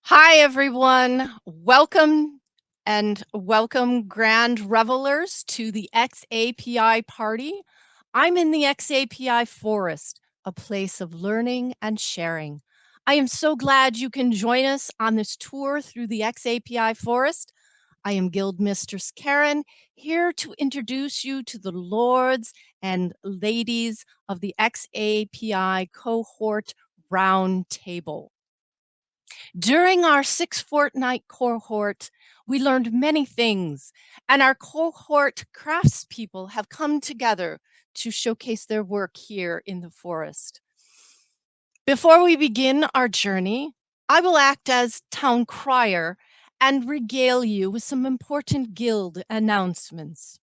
Hi, everyone. Welcome, grand revelers, to the xAPI party. I'm in the xAPI forest, a place of learning and sharing. I am so glad you can join us on this tour through the xAPI forest. I am Guild Mistress Karen, here to introduce you to the lords and ladies of the xAPI cohort round table. During our 6 fortnight cohort, we learned many things, and our cohort craftspeople have come together to showcase their work here in the forest. Before we begin our journey, I will act as town crier and regale you with some important guild announcements.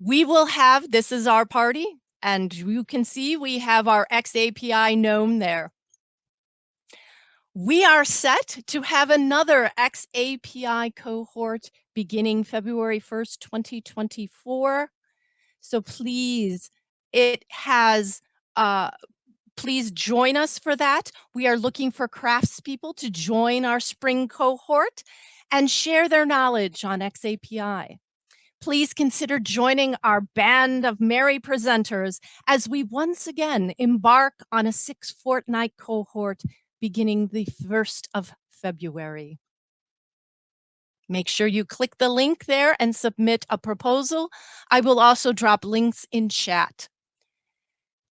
This is our party, and you can see we have our xAPI gnome there. We are set to have another xAPI cohort beginning February 1st, 2024. So please, it has, please join us for that. We are looking for craftspeople to join our spring cohort and share their knowledge on xAPI. Please consider joining our band of merry presenters as we once again embark on a 6 fortnight cohort beginning the 1st of February. Make sure you click the link there and submit a proposal. I will also drop links in chat.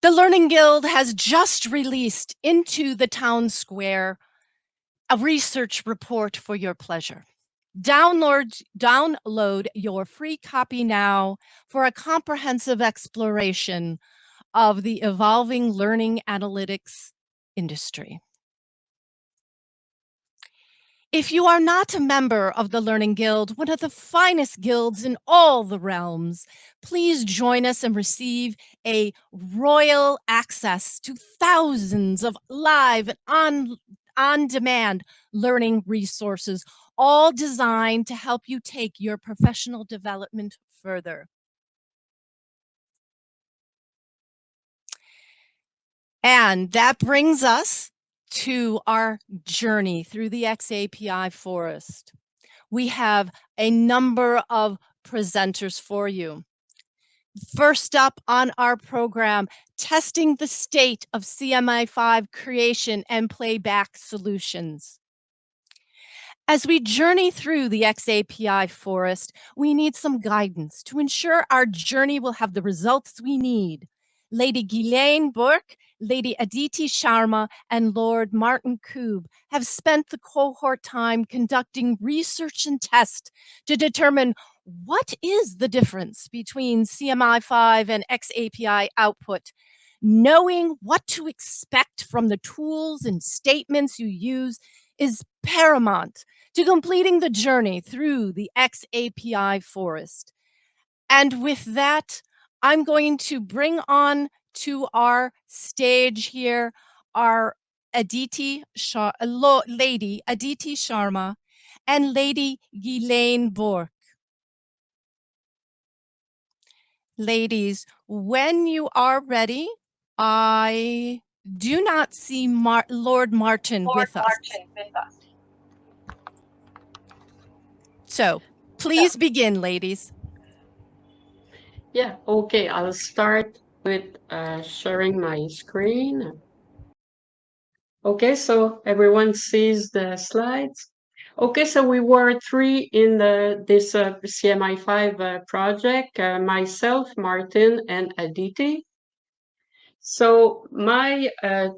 The Learning Guild has just released into the town square a research report for your pleasure. Download your free copy now for a comprehensive exploration of the evolving learning analytics industry. If you are not a member of the Learning Guild, one of the finest guilds in all the realms, please join us and receive a royal access to thousands of live and on-demand learning resources, all designed to help you take your professional development further. And that brings us to our journey through the xAPI forest. We have a number of presenters for you. First up on our program, testing the state of CMI5 creation and playback solutions. As we journey through the xAPI forest, we need some guidance to ensure our journey will have the results we need. Lady Ghislaine Burke, Lady Aditi Sharma, and Lord Martin Koob have spent the cohort time conducting research and tests to determine what is the difference between CMI5 and xAPI output. Knowing what to expect from the tools and statements you use is paramount to completing the journey through the xAPI forest. And with that, I'm going to bring on to our stage here our Lady Aditi Sharma and Lady Ghislaine Bourque. Ladies, when you are ready, I do not see Lord Martin with us. So please begin, ladies. Yeah, okay, I'll start with sharing my screen. Okay, so everyone sees the slides. Okay, so we were three in this CMI5 project, myself, Martin, and Aditi. So my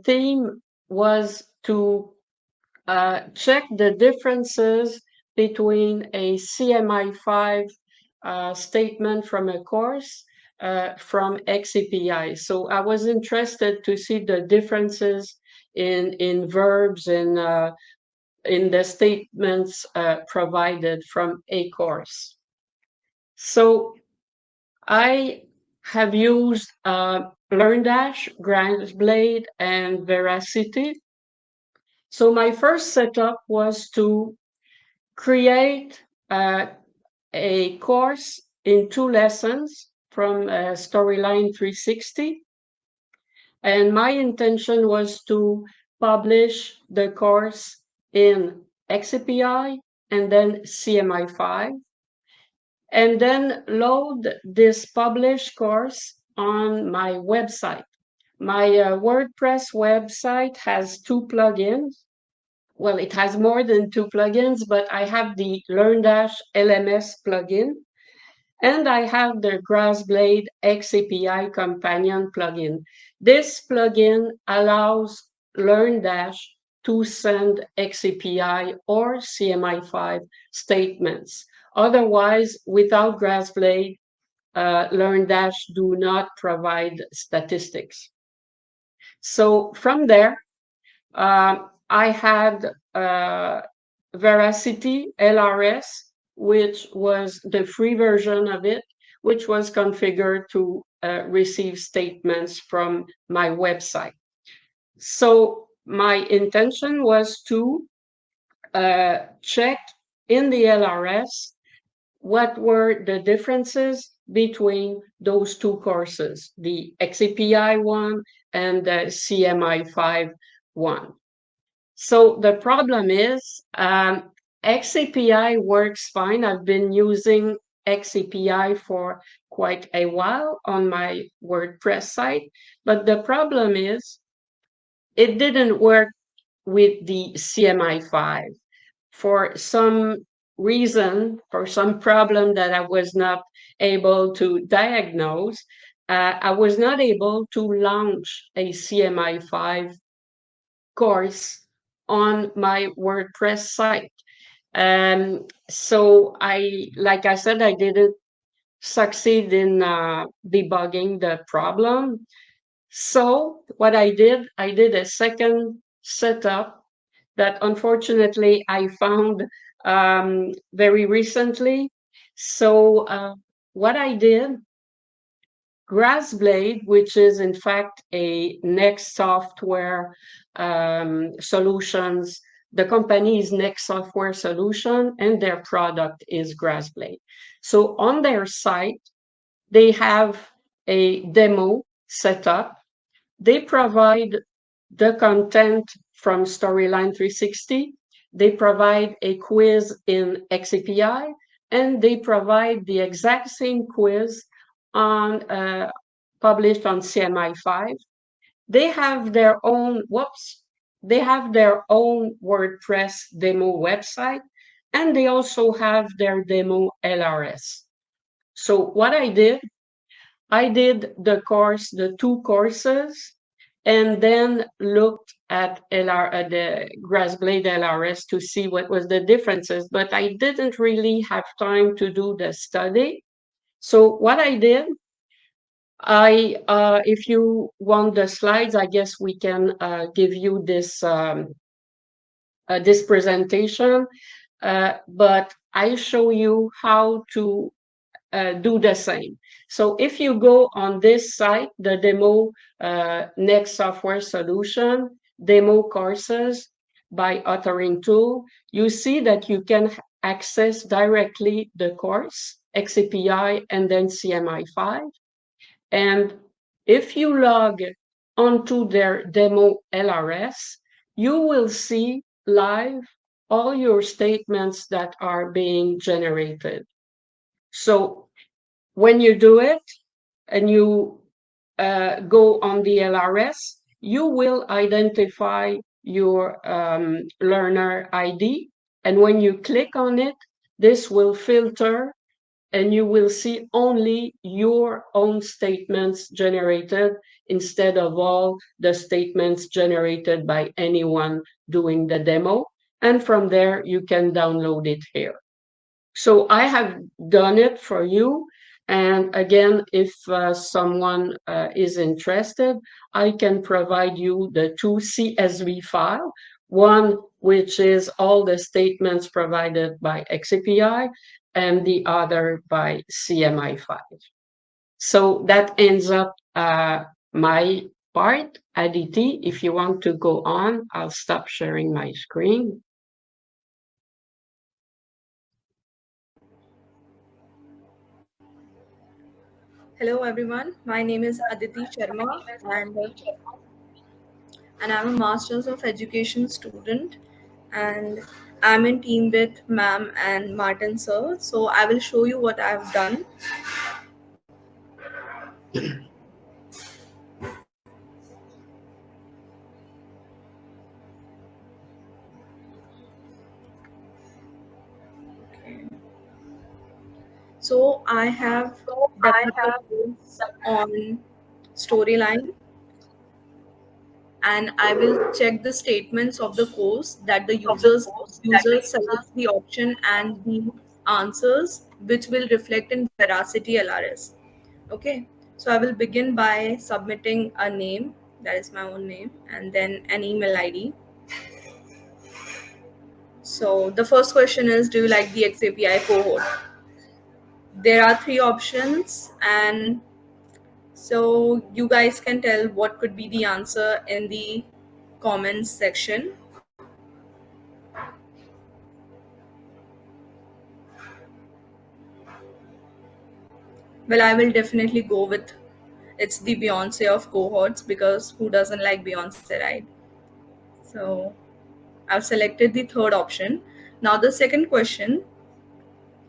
theme was to check the differences between a CMI5 statement from a course from xAPI. So I was interested to see the differences in verbs and in the statements provided from a course. So I have used LearnDash, GrandBlade, and Veracity. So my first setup was to create a course in 2 lessons from Storyline 360. And my intention was to publish the course in xAPI and then CMI5, and then load this published course on my website. My WordPress website has two plugins. Well, it has more than two plugins, but I have the LearnDash LMS plugin, and I have the GrassBlade xAPI companion plugin. This plugin allows LearnDash to send xAPI or CMI5 statements. Otherwise, without GrassBlade, LearnDash do not provide statistics. So from there, I had Veracity LRS, which was the free version of it, which was configured to receive statements from my website. So my intention was to check in the LRS what were the differences between those two courses, the xAPI one and the CMI5 one. So the problem is xAPI works fine. I've been using xAPI for quite a while on my WordPress site, but the problem is it didn't work with the CMI5 for some reason, for some problem that I was not able to diagnose. I was not able to launch a CMI5 course on my WordPress site. So like I said, I didn't succeed in debugging the problem. So what I did a second setup that unfortunately I found very recently. So what I did, GrassBlade, which is in fact a Next Software Solutions. The company is Next Software Solution, and their product is GrassBlade. So on their site, they have a demo set up. They provide the content from Storyline 360. They provide a quiz in xAPI, and they provide the exact same quiz on published on CMI5. They have their own, they have their own WordPress demo website, and they also have their demo LRS. So what I did the two courses, and then looked at the GrassBlade LRS to see what was the differences, but I didn't really have time to do the study. So what I did, if you want the slides, I guess we can give you this presentation, but I show you how to do the same. So if you go on this site, the demo Next Software Solution, demo courses by authoring tool, you see that you can access directly the course, xAPI, and then CMI5. And if you log onto their demo LRS, you will see live all your statements that are being generated. So when you do it and you go on the LRS, you will identify your learner ID. And when you click on it, this will filter and you will see only your own statements generated instead of all the statements generated by anyone doing the demo. And from there, you can download it here. So I have done it for you. And again, if someone is interested, I can provide you the two CSV file, one which is all the statements provided by xAPI and the other by CMI5. So that ends up my part. Aditi, if you want to go on, I'll stop sharing my screen. Hello everyone, my name is Aditi Sharma and and I'm a Masters of Education student, and I'm in team with ma'am and Martin sir. So I will show you what I've done. So I have developed a course on storyline, and I will check the statements of the course that the user selects the option and the answers, which will reflect in veracity LRS. Okay, so I will begin by submitting a name, that is my own name, and then an email ID. So the first question is, do you like the xAPI cohort? There are three options, and so you guys can tell what could be the answer in the comments section. Well, I will definitely go with it's the Beyonce of cohorts, because who doesn't like Beyonce, right? So I've selected the third option. Now the second question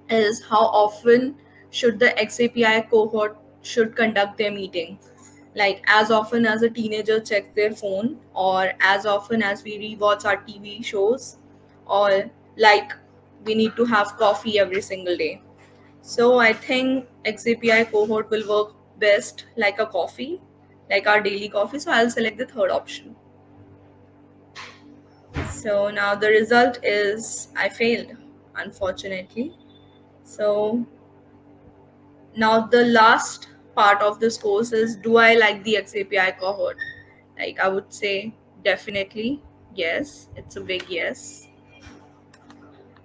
is, how often should the xAPI cohort should conduct their meeting? Like as often as a teenager checks their phone, or as often as we rewatch our TV shows, or like we need to have coffee every single day. So I think xAPI cohort will work best like a coffee, like our daily coffee. So I'll select the third option. So now the result is I failed, unfortunately. So now the last part of this course is, do I like the xAPI cohort? Like I would say definitely yes. It's a big yes.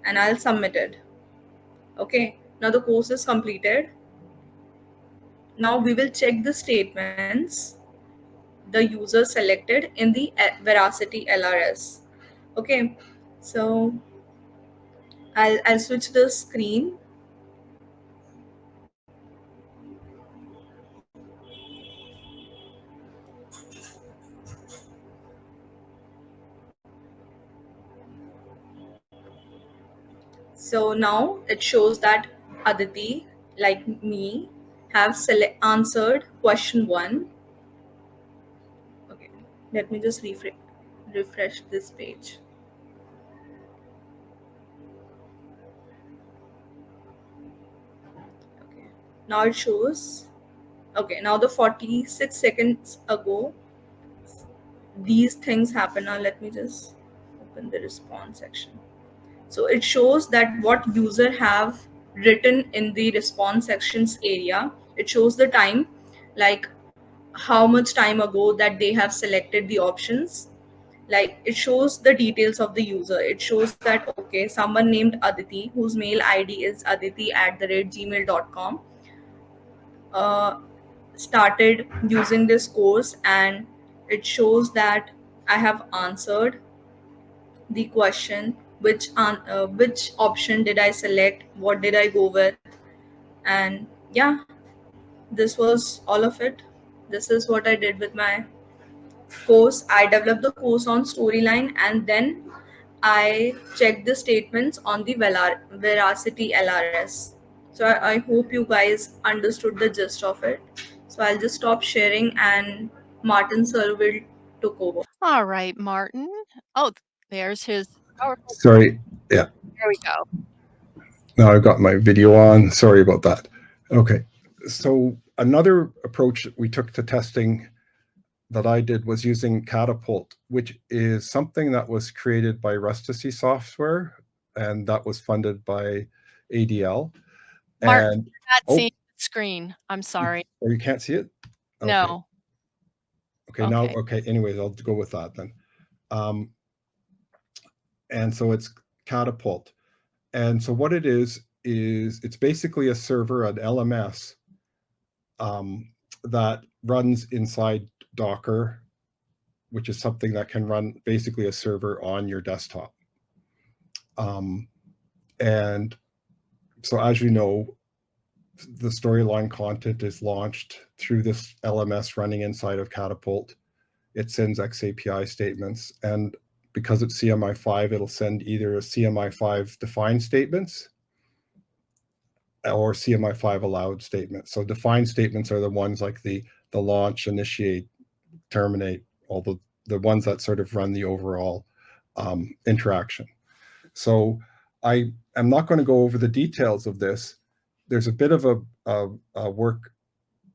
And I'll submit it. Okay. Now the course is completed. Now we will check the statements the user selected in the veracity LRS. Okay. So I'll switch the screen. So now it shows that Aditi, like me, have answered question one. Okay, let me just refresh this page. Okay, now it shows. Okay, now the 46 seconds ago, these things happen. Now let me just open the response section. So it shows that what user have written in the response sections area. It shows the time, like how much time ago that they have selected the options. Like it shows the details of the user. It shows that, okay, someone named Aditi, whose mail ID is aditi@gmail.com, uh, started using this course, and it shows that I have answered the question, which option did I select, what did I go with, and yeah, this was all of it. This is what I did with my course. I developed the course on storyline, and then I checked the statements on the veracity LRS. So I hope you guys understood the gist of it. So I'll just stop sharing, and Martin sir will took over. All right, Martin. Oh, there's his PowerPoint. Sorry. Yeah. There we go. Now I've got my video on. Sorry about that. Okay. So another approach that we took to testing that I did was using Catapult, which is something that was created by Rusticy Software, and that was funded by ADL. Martin, And you're not seeing the screen. I'm sorry. or you can't see it? Okay. No. Okay. Now, okay. Anyways, I'll go with that then. And so it's Catapult. And so what it is it's basically a server, an LMS, that runs inside Docker, which is something that can run basically a server on your desktop. And so as you know, the storyline content is launched through this LMS running inside of Catapult. it sends xAPI statements. And because it's CMI5, it'll send either a CMI5 defined statements or CMI5 allowed statements. So defined statements are the ones like the launch, initiate, terminate, all the ones that sort of run the overall interaction. So I am not going to go over the details of this. There's a bit of a work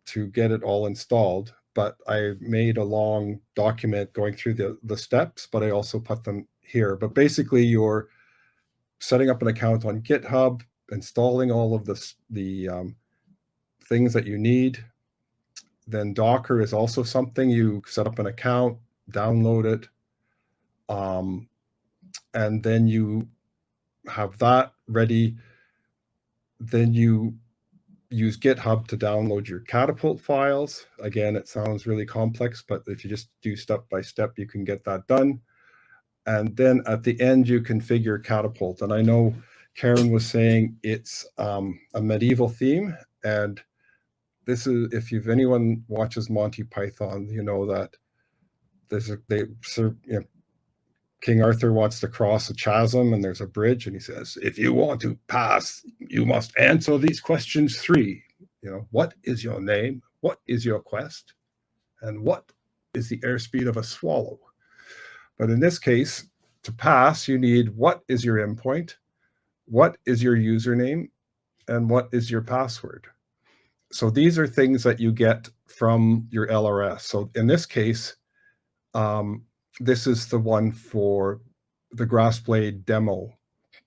to get it all installed, but I made a long document going through the steps, but I also put them here. But basically, you're setting up an account on GitHub, installing all of the things that you need. Then Docker is also something. You set up an account, download it, and then you have that ready. Then you use GitHub to download your Catapult files. Again, it sounds really complex, but if you just do step by step, you can get that done. And then at the end, you configure Catapult. And I know Karen was saying it's a medieval theme. And this is, if anyone watches Monty Python, you know that King Arthur wants to cross a chasm and there's a bridge, and he says, if you want to pass, you must answer these questions 3. What is your name? What is your quest? And what is the airspeed of a swallow? But in this case, to pass, you need what is your endpoint, what is your username, and what is your password. So these are things that you get from your LRS. So in this case, this is the one for the Grassblade demo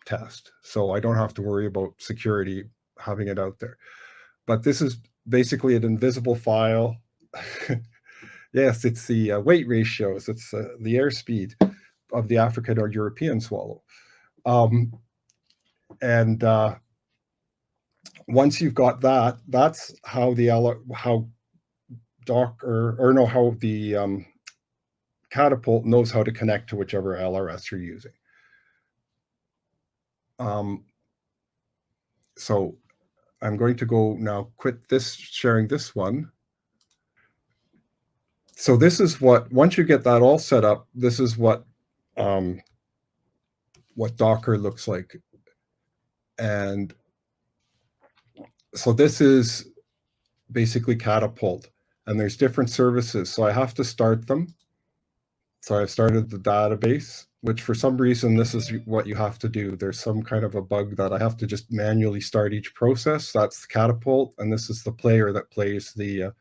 test. So I don't have to worry about security having it out there. But this is basically an invisible file. Yes, it's the weight ratios. It's the airspeed of the African or European swallow. Once you've got that, that's how the Catapult knows how to connect to whichever LRS you're using. So I'm going to go now quit sharing this one. So this is once you get that all set up, this is what Docker looks like. And so this is basically Catapult, and there's different services. So I have to start them. So I've started the database, which for some reason, this is what you have to do. There's some kind of a bug that I have to just manually start each process. That's Catapult, and this is the player that plays the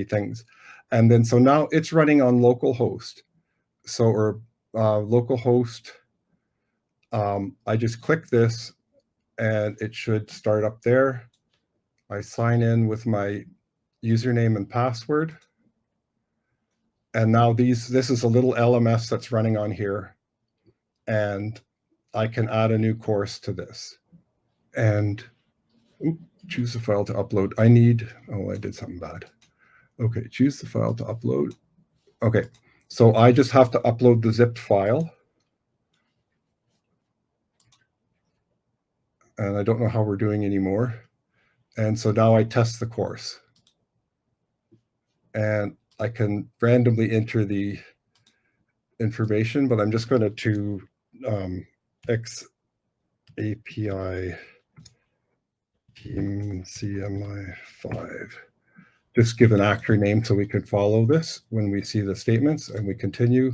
things. And then, so now it's running on localhost. Localhost, I just click this and it should start up there. I sign in with my username and password. And now this is a little LMS that's running on here. And I can add a new course to this. And choose the file to upload. I did something bad. Okay, choose the file to upload. Okay, so I just have to upload the zipped file. And I don't know how we're doing anymore. And so now I test the course. And I can randomly enter the information, but I'm just going to xAPI team CMI5. Just give an actor name so we can follow this when we see the statements, and we continue.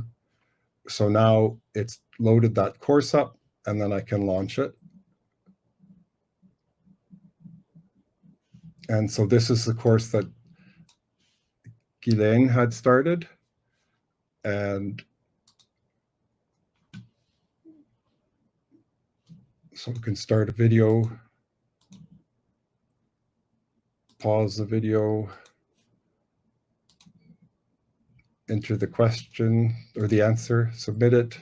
So now it's loaded that course up, and then I can launch it. And so this is the course that Ghislaine had started. And so we can start a video, pause the video, enter the question or the answer, submit it,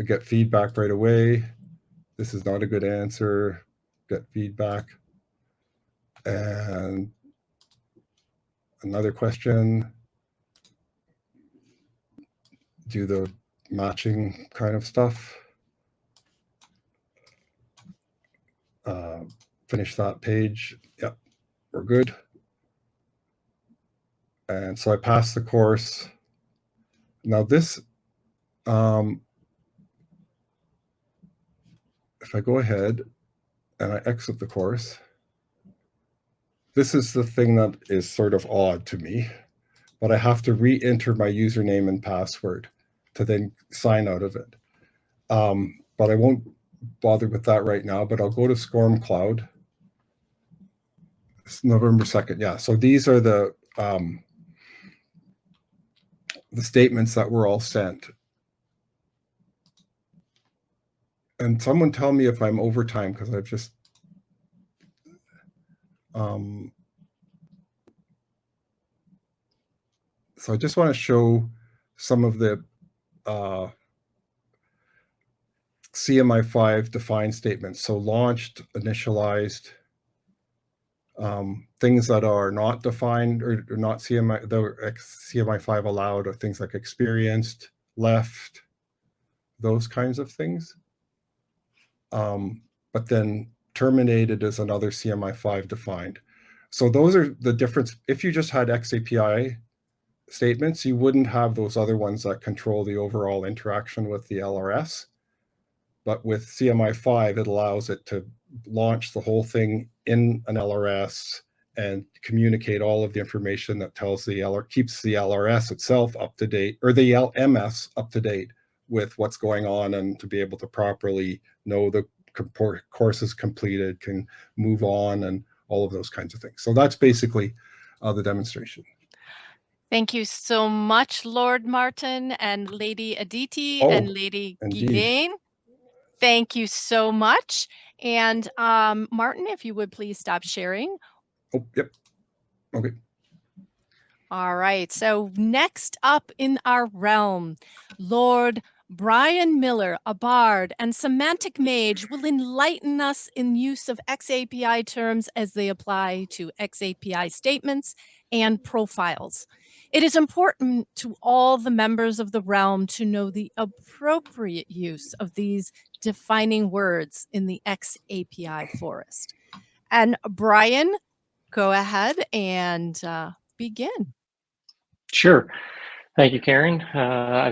get feedback right away. This is not a good answer, get feedback. And another question, do the matching kind of stuff. Finish that page. Yep, we're good. And so I passed the course. Now this, if I go ahead and I exit the course, this is the thing that is sort of odd to me, but I have to re-enter my username and password to then sign out of it. But I won't bother with that right now, but I'll go to Storm Cloud. It's November 2nd. Yeah, so these are the statements that were all sent. And someone tell me if I'm over time, because I've just so I just want to show some of the CMI5 defined statements. So launched, initialized, things that are not defined or not CMI5 allowed are things like experienced, left, those kinds of things. But then terminated is another CMI5 defined. So those are the difference. If you just had xAPI statements, you wouldn't have those other ones that control the overall interaction with the LRS. But with CMI5, it allows it to launch the whole thing in an LRS and communicate all of the information that tells keeps the LRS itself up to date, or the LMS up to date with what's going on, and to be able to properly know the course is completed, can move on, and all of those kinds of things. So that's basically the demonstration. Thank you so much, Lord Martin and Lady Aditi Oh, and Lady indeed. Ghislaine. Thank you so much. And Martin, if you would please stop sharing. Oh, yep. Okay. All right. So next up in our realm, Lord Brian Miller, a bard and semantic mage, will enlighten us in use of xAPI terms as they apply to xAPI statements and profiles. It is important to all the members of the realm to know the appropriate use of these defining words in the xAPI forest. And Brian, go ahead and begin. Sure. Thank you, Karen.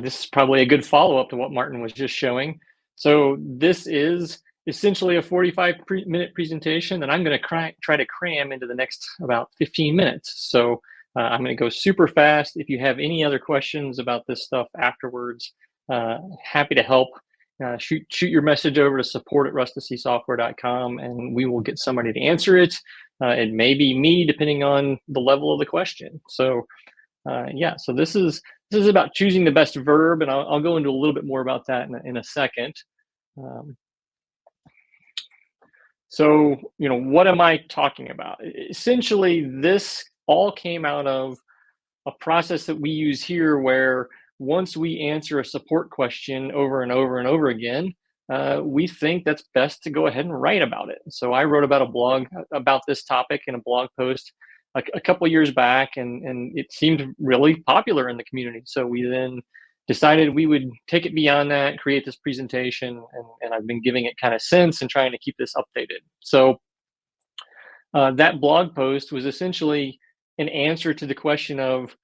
This is probably a good follow-up to what Martin was just showing. So this is essentially a 45-minute presentation that I'm going to try to cram into the next about 15 minutes. So I'm going to go super fast. If you have any other questions about this stuff afterwards, happy to help. Shoot your message over to support@rusticysoftware.com, and we will get somebody to answer it. It may be me, depending on the level of the question. So yeah, so this is about choosing the best verb, and I'll go into a little bit more about that in a second. So, what am I talking about? Essentially, this all came out of a process that we use here, where once we answer a support question over and over and over again, we think that's best to go ahead and write about it. So I wrote about a blog about this topic in a blog post a couple years back, and it seemed really popular in the community. So we then decided we would take it beyond that, create this presentation, and I've been giving it kind of since and trying to keep this updated. So that blog post was essentially an answer to the question of,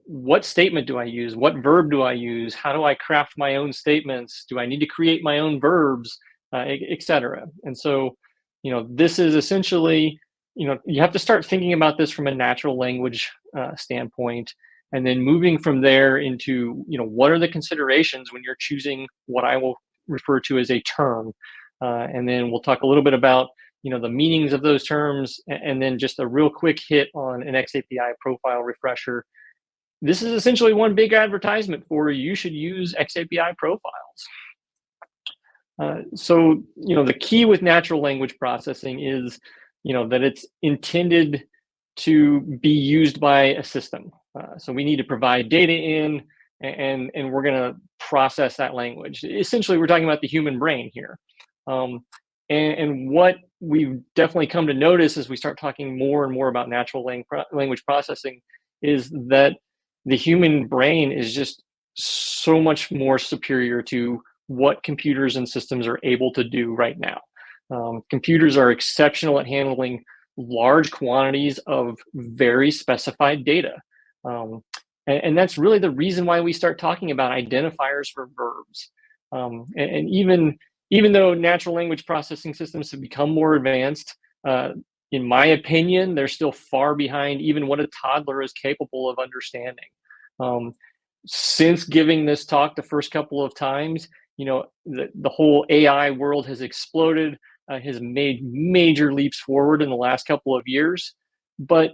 what statement do I use? What verb do I use? How do I craft my own statements? Do I need to create my own verbs, etc.? And so, this is essentially, you have to start thinking about this from a natural language standpoint, and then moving from there into, what are the considerations when you're choosing what I will refer to as a term. And then we'll talk a little bit about, the meanings of those terms, and then just a real quick hit on an xAPI profile refresher. This is essentially one big advertisement for you should use xAPI profiles. So, the key with natural language processing is, that it's intended to be used by a system. So we need to provide data in, and we're going to process that language. Essentially, we're talking about the human brain here. And what we've definitely come to notice as we start talking more and more about natural language processing is that the human brain is just so much more superior to what computers and systems are able to do right now. Computers are exceptional at handling large quantities of very specified data. And that's really the reason why we start talking about identifiers for verbs. And even though natural language processing systems have become more advanced, in my opinion, they're still far behind even what a toddler is capable of understanding. Since giving this talk the first couple of times, the whole AI world has exploded, has made major leaps forward in the last couple of years. But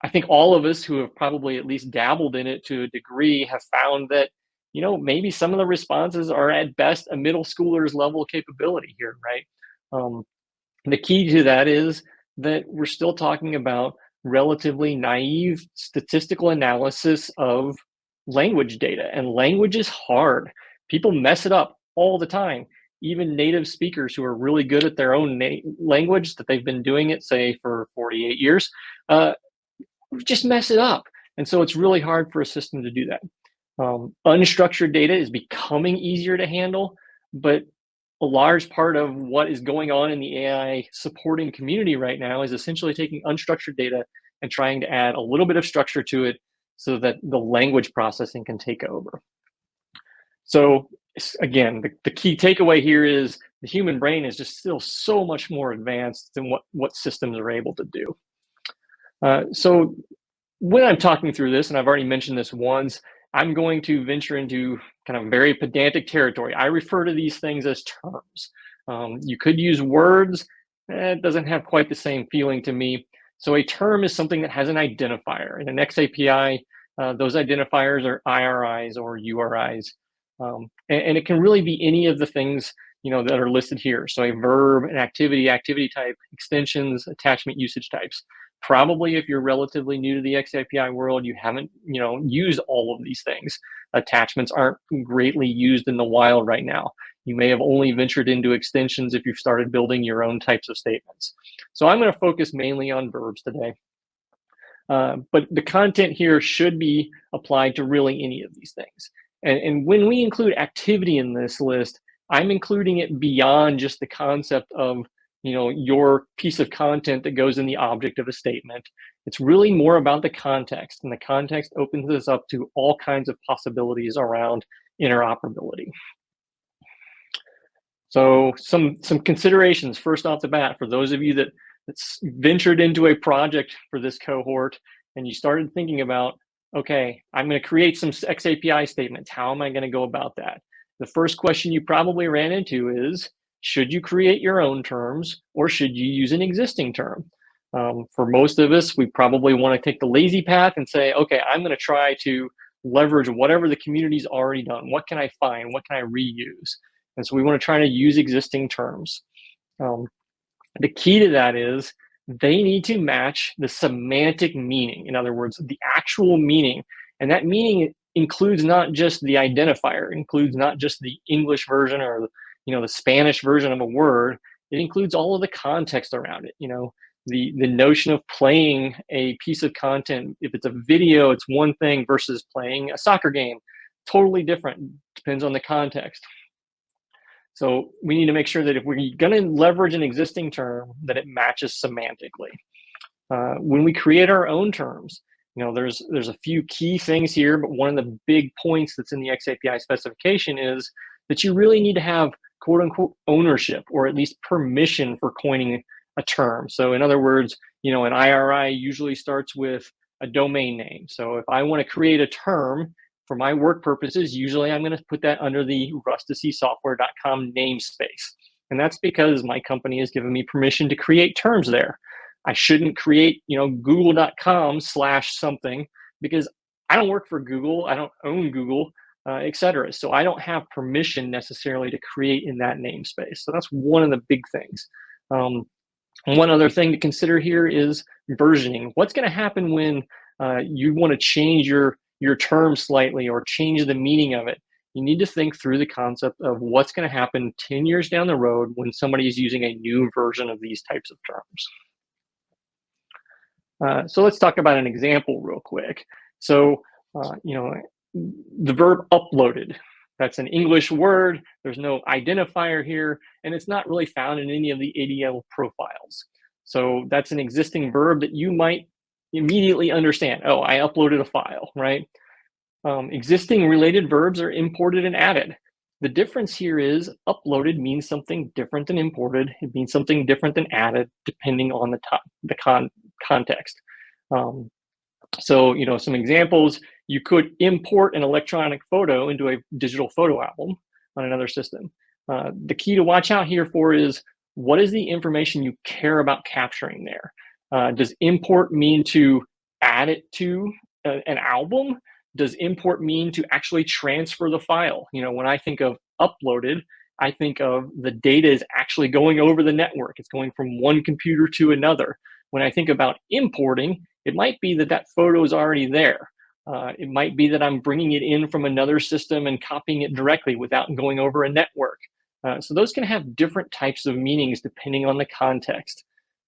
I think all of us who have probably at least dabbled in it to a degree have found that, maybe some of the responses are at best a middle schooler's level capability here, right? The key to that is that we're still talking about relatively naive statistical analysis of language data, and language is hard. People mess it up all the time. Even native speakers who are really good at their own language, that they've been doing it, say, for 48 years, just mess it up. And so it's really hard for a system to do that. Unstructured data is becoming easier to handle, but a large part of what is going on in the AI supporting community right now is essentially taking unstructured data and trying to add a little bit of structure to it so that the language processing can take over. So again, the key takeaway here is the human brain is just still so much more advanced than what systems are able to do. So when I'm talking through this, and I've already mentioned this once, I'm going to venture into kind of very pedantic territory. I refer to these things as terms. You could use words. It doesn't have quite the same feeling to me. So a term is something that has an identifier. In an xAPI, those identifiers are IRIs or URIs. And it can really be any of the things that are listed here. So a verb, an activity type, extensions, attachment usage types. Probably if you're relatively new to the xAPI world, you haven't used all of these things. Attachments aren't greatly used in the wild right now. You may have only ventured into extensions if you've started building your own types of statements. So I'm going to focus mainly on verbs today. But the content here should be applied to really any of these things. And when we include activity in this list, I'm including it beyond just the concept of your piece of content that goes in the object of a statement. It's really more about the context, and the context opens this up to all kinds of possibilities around interoperability. So some considerations first off the bat for those of you that's ventured into a project for this cohort and you started thinking about, okay, I'm going to create some xAPI statements. How am I going to go about that? The first question you probably ran into is, should you create your own terms or should you use an existing term? For most of us, we probably want to take the lazy path and say, okay, I'm going to try to leverage whatever the community's already done. What can I find? What can I reuse? And so we want to try to use existing terms. The key to that is they need to match the semantic meaning. In other words, the actual meaning. And that meaning includes not just the identifier, includes not just the English version or the Spanish version of a word. It includes all of the context around it. The notion of playing a piece of content. If it's a video, it's one thing versus playing a soccer game. Totally different. Depends on the context. So we need to make sure that if we're going to leverage an existing term, that it matches semantically. When we create our own terms, there's a few key things here, but one of the big points that's in the xAPI specification is that you really need to have quote unquote ownership, or at least permission for coining a term. So in other words, an IRI usually starts with a domain name. So if I want to create a term for my work purposes, usually I'm going to put that under the rustacysoftware.com namespace. And that's because my company has given me permission to create terms there. I shouldn't create, google.com/something, because I don't work for Google. I don't own Google, etc. So I don't have permission necessarily to create in that namespace. So that's one of the big things. One other thing to consider here is versioning. What's going to happen when you want to change your term slightly or change the meaning of it? You need to think through the concept of what's going to happen 10 years down the road when somebody is using a new version of these types of terms. So let's talk about an example real quick. So, the verb uploaded, that's an English word. There's no identifier here, and it's not really found in any of the ADL profiles. So that's an existing verb that you might immediately understand, oh, I uploaded a file, right? Existing related verbs are imported and added. The difference here is uploaded means something different than imported. It means something different than added, depending on the context. So, some examples, you could import an electronic photo into a digital photo album on another system. The key to watch out here for is, what is the information you care about capturing there? Does import mean to add it to an album? Does import mean to actually transfer the file? When I think of uploaded, I think of the data is actually going over the network. It's going from one computer to another. When I think about importing, it might be that that photo is already there. It might be that I'm bringing it in from another system and copying it directly without going over a network. So those can have different types of meanings depending on the context.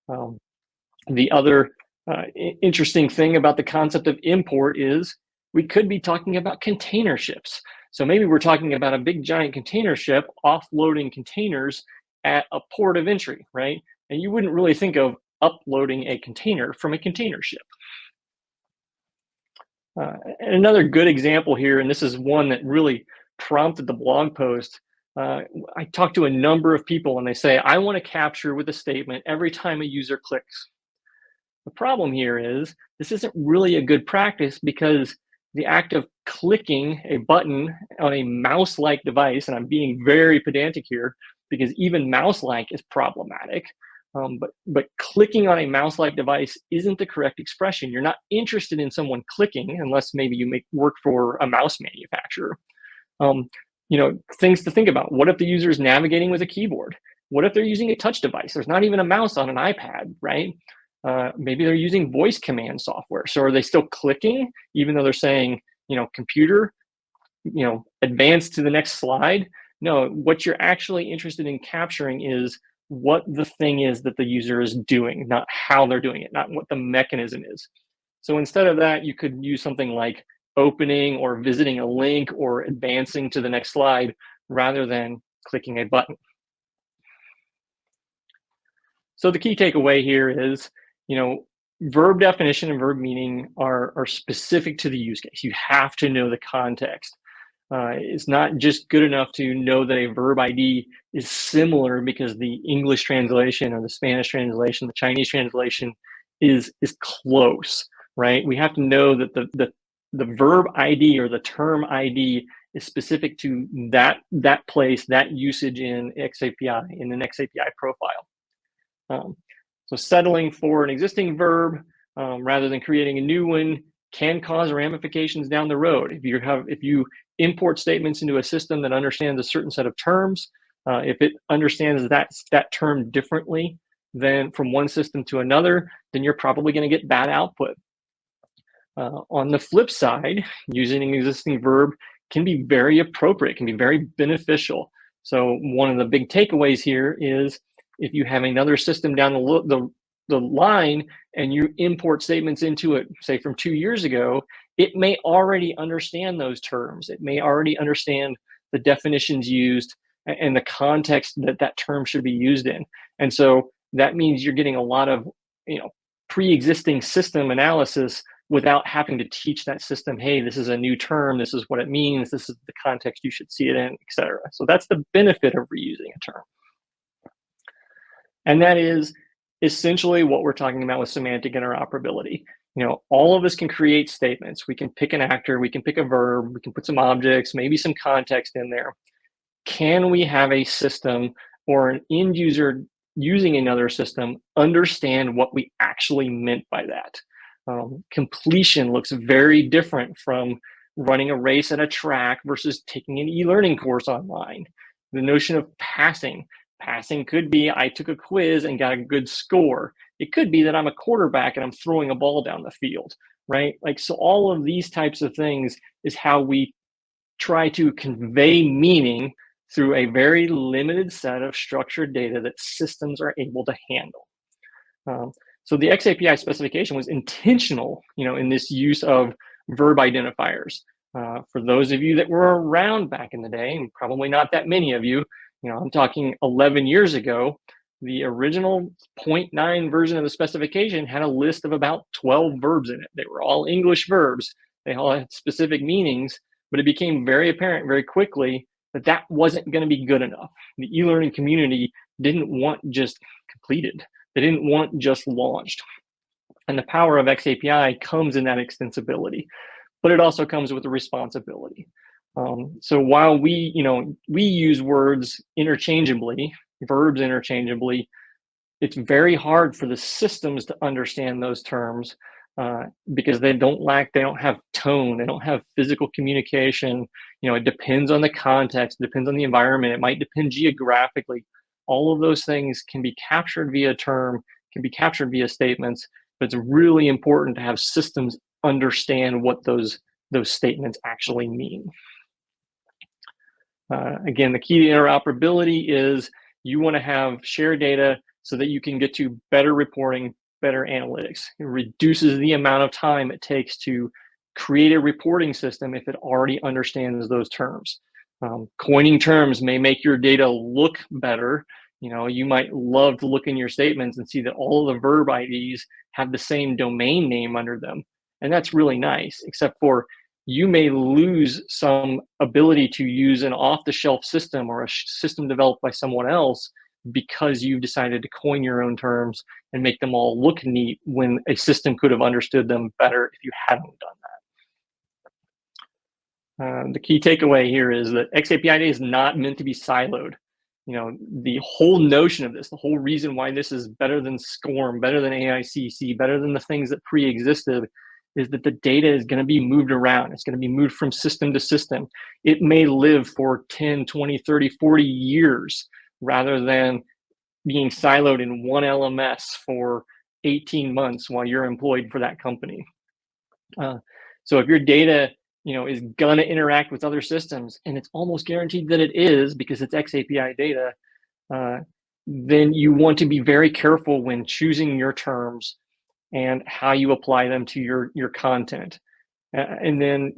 The other interesting thing about the concept of import is we could be talking about container ships. So maybe we're talking about a big giant container ship offloading containers at a port of entry, right? And you wouldn't really think of uploading a container from a container ship. And another good example here, and this is one that really prompted the blog post. I talked to a number of people and they say, I want to capture with a statement every time a user clicks. The problem here is this isn't really a good practice, because the act of clicking a button on a mouse-like device, and I'm being very pedantic here because even mouse-like is problematic, but clicking on a mouse-like device isn't the correct expression. You're not interested in someone clicking unless maybe you work for a mouse manufacturer. Things to think about. What if the user is navigating with a keyboard? What if they're using a touch device? There's not even a mouse on an iPad, right? Maybe they're using voice command software. So are they still clicking, even though they're saying, computer, advance to the next slide? No, what you're actually interested in capturing is what the thing is that the user is doing, not how they're doing it, not what the mechanism is. So instead of that, you could use something like opening or visiting a link or advancing to the next slide rather than clicking a button. So the key takeaway here is, verb definition and verb meaning are specific to the use case. You have to know the context. It's not just good enough to know that a verb ID is similar because the English translation or the Spanish translation, the Chinese translation is close, right? We have to know that the verb ID or the term ID is specific to that place, that usage in xAPI, in an xAPI profile. So settling for an existing verb rather than creating a new one can cause ramifications down the road. If you import statements into a system that understands a certain set of terms, if it understands that term differently than from one system to another, then you're probably going to get bad output. On the flip side, using an existing verb can be very appropriate, can be very beneficial. So one of the big takeaways here is, if you have another system down the line and you import statements into it, say from 2 years ago, it may already understand those terms. It may already understand the definitions used and the context that term should be used in. And so that means you're getting a lot of pre-existing system analysis without having to teach that system, hey, this is a new term, this is what it means, this is the context you should see it in, etc. So that's the benefit of reusing a term. And that is essentially what we're talking about with semantic interoperability. All of us can create statements. We can pick an actor, we can pick a verb, we can put some objects, maybe some context in there. Can we have a system or an end user using another system understand what we actually meant by that? Completion looks very different from running a race at a track versus taking an e-learning course online. The notion of passing could be I took a quiz and got a good score. It could be that I'm a quarterback and I'm throwing a ball down the field, right? So all of these types of things is how we try to convey meaning through a very limited set of structured data that systems are able to handle. So the xAPI specification was intentional, in this use of verb identifiers. For those of you that were around back in the day, and probably not that many of you, I'm talking 11 years ago, The original 0.9 version of the specification had a list of about 12 verbs in it. They were all English verbs. They all had specific meanings, but it became very apparent very quickly that that wasn't going to be good enough. The e-learning community didn't want just completed. They didn't want just launched. And the power of xAPI comes in that extensibility, but it also comes with a responsibility. So while we use words interchangeably, verbs interchangeably, it's very hard for the systems to understand those terms because they don't have tone, they don't have physical communication. It depends on the context, it depends on the environment, it might depend geographically. All of those things can be captured via term, can be captured via statements, but it's really important to have systems understand what those statements actually mean. Again, the key to interoperability is you want to have shared data so that you can get to better reporting, better analytics. It reduces the amount of time it takes to create a reporting system if it already understands those terms. Coining terms may make your data look better. You might love to look in your statements and see that all of the verb IDs have the same domain name under them. And that's really nice, except for you may lose some ability to use an off-the-shelf system or a system developed by someone else because you've decided to coin your own terms and make them all look neat when a system could have understood them better if you hadn't done that. The key takeaway here is that xAPI data is not meant to be siloed. The whole notion of this, the whole reason why this is better than SCORM, better than AICC, better than the things that pre-existed, is that the data is going to be moved around. It's going to be moved from system to system. It may live for 10, 20, 30, 40 years rather than being siloed in one LMS for 18 months while you're employed for that company. So if your data is going to interact with other systems, and it's almost guaranteed that it is because it's xAPI data, then you want to be very careful when choosing your terms and how you apply them to your content. And then,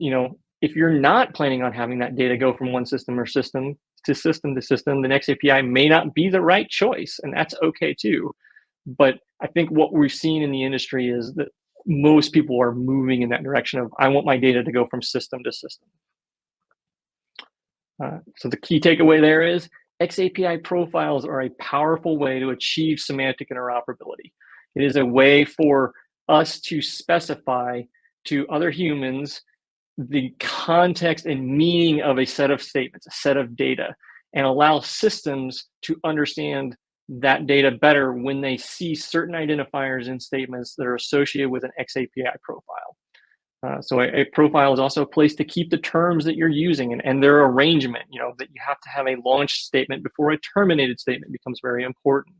if you're not planning on having that data go from one system to system, then xAPI may not be the right choice, and that's okay too. But I think what we've seen in the industry is that most people are moving in that direction of, I want my data to go from system to system. So the key takeaway there is xAPI profiles are a powerful way to achieve semantic interoperability. It is a way for us to specify to other humans the context and meaning of a set of statements, a set of data, and allow systems to understand that data better when they see certain identifiers in statements that are associated with an xAPI profile. So a profile is also a place to keep the terms that you're using and their arrangement, that you have to have a launch statement before a terminated statement becomes very important.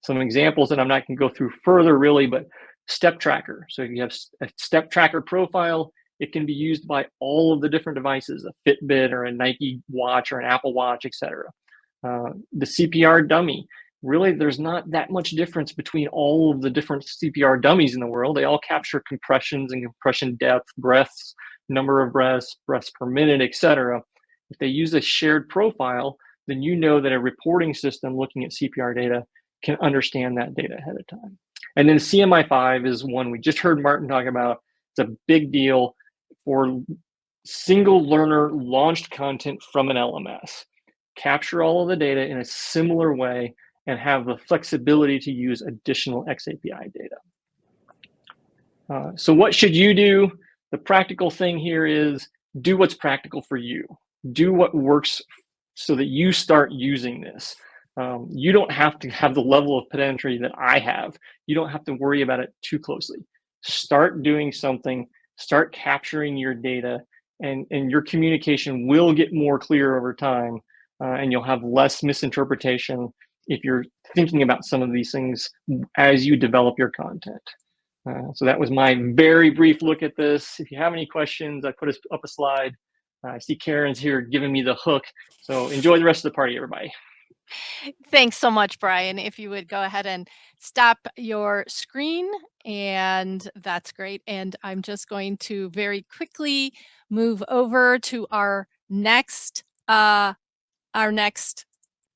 Some examples that I'm not going to go through further really, but step tracker. So if you have a step tracker profile, it can be used by all of the different devices, a Fitbit or a Nike watch or an Apple Watch, etc. The CPR dummy. Really, there's not that much difference between all of the different CPR dummies in the world. They all capture compressions and compression depth, breaths, number of breaths, breaths per minute, etc. If they use a shared profile, then you know that a reporting system looking at CPR data can understand that data ahead of time. And then CMI5 is one we just heard Martin talk about. It's a big deal for single learner launched content from an LMS. Capture all of the data in a similar way and have the flexibility to use additional xAPI data. So what should you do? The practical thing here is do what's practical for you. Do what works so that you start using this. You don't have to have the level of pedantry that I have. You don't have to worry about it too closely. Start doing something, start capturing your data, and your communication will get more clear over time, and you'll have less misinterpretation if you're thinking about some of these things as you develop your content. So that was my very brief look at this. If you have any questions, I put up a slide. I see Karen's here giving me the hook. So enjoy the rest of the party, everybody. Thanks so much, Brian. If you would go ahead and stop your screen, and that's great. And I'm just going to very quickly move over to our next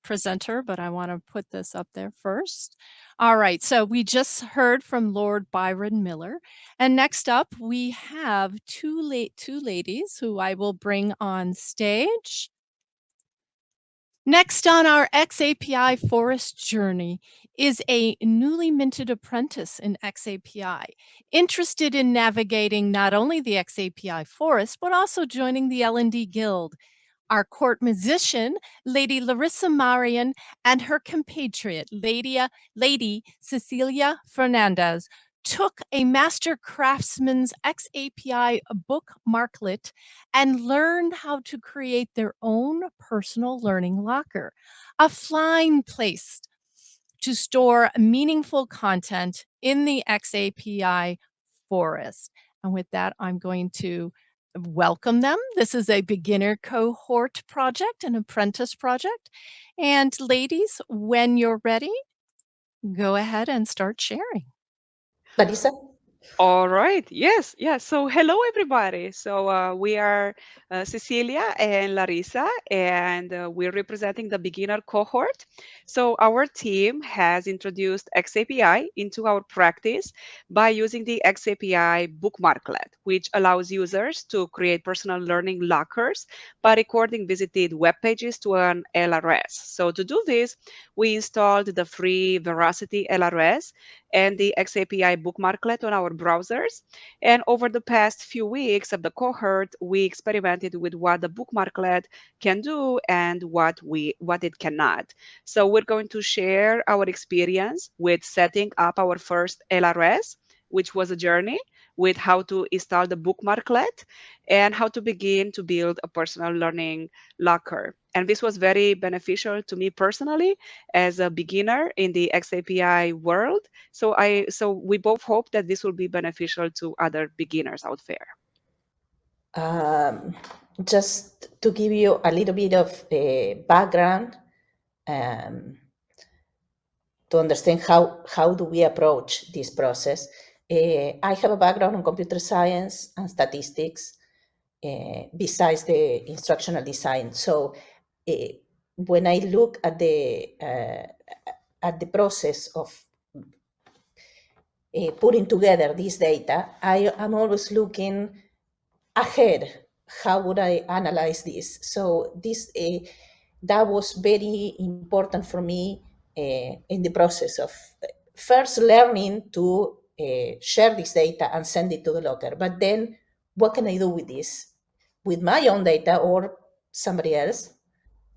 presenter, but I want to put this up there first. All right, so we just heard from Lord Byron Miller. And next up, we have two ladies who I will bring on stage. Next on our xAPI Forest journey is a newly minted apprentice in xAPI, interested in navigating not only the xAPI Forest, but also joining the L&D Guild. Our court musician, Lady Larissa Marian, and her compatriot, Lady Cecilia Fernandez, took a master craftsman's xAPI book marklet and learned how to create their own personal learning locker, a fine place to store meaningful content in the xAPI forest. And with that, I'm going to welcome them. This is a beginner cohort project, an apprentice project. And ladies, when you're ready, go ahead and start sharing. Larissa? All right. Yes. Yeah. So, hello, everybody. So, we are Cecilia and Larissa, and we're representing the beginner cohort. So, our team has introduced xAPI into our practice by using the xAPI bookmarklet, which allows users to create personal learning lockers by recording visited web pages to an LRS. So, to do this, we installed the free Veracity LRS and the xAPI bookmarklet on our browsers. And over the past few weeks of the cohort, we experimented with what the bookmarklet can do and what it cannot. So we're going to share our experience with setting up our first LRS, which was a journey with how to install the bookmarklet and how to begin to build a personal learning locker. And this was very beneficial to me personally as a beginner in the xAPI world. So we both hope that this will be beneficial to other beginners out there. Just to give you a little bit of background to understand how do we approach this process. I have a background in computer science and statistics besides the instructional design. So when I look at the process of putting together this data, I am always looking ahead. How would I analyze this? So this that was very important for me in the process of first learning to share this data and send it to the locker. But then, what can I do with this? With my own data or somebody else?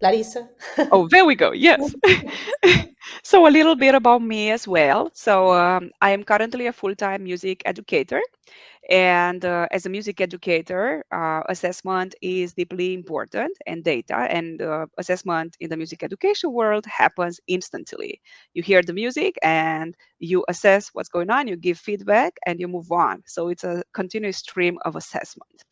Larissa? Oh, there we go. Yes. So a little bit about me as well. So I am currently a full-time music educator. And as a music educator, assessment is deeply important and data. And assessment in the music education world happens instantly. You hear the music and you assess what's going on, you give feedback, and you move on. So it's a continuous stream of assessment.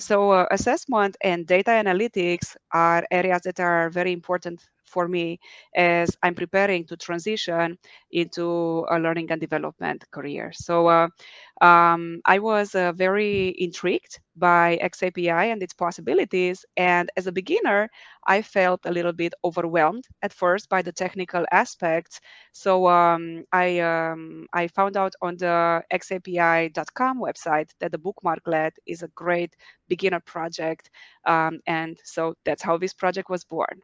So assessment and data analytics are areas that are very important for me as I'm preparing to transition into a learning and development career. So I was very intrigued by xAPI and its possibilities. And as a beginner, I felt a little bit overwhelmed at first by the technical aspects. So I found out on the xapi.com website that the bookmarklet is a great beginner project. And so that's how this project was born.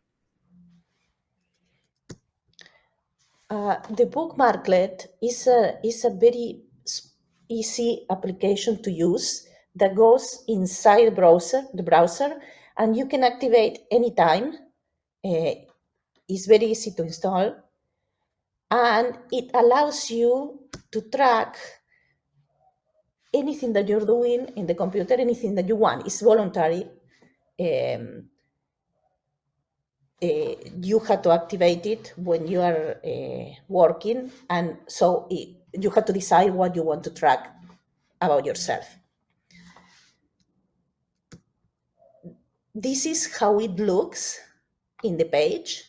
The bookmarklet is a very easy application to use that goes inside the browser, and you can activate anytime. It's very easy to install, and it allows you to track anything that you're doing in the computer, anything that you want. It's voluntary. You have to activate it when you are working, and so you have to decide what you want to track about yourself. This is how it looks in the page.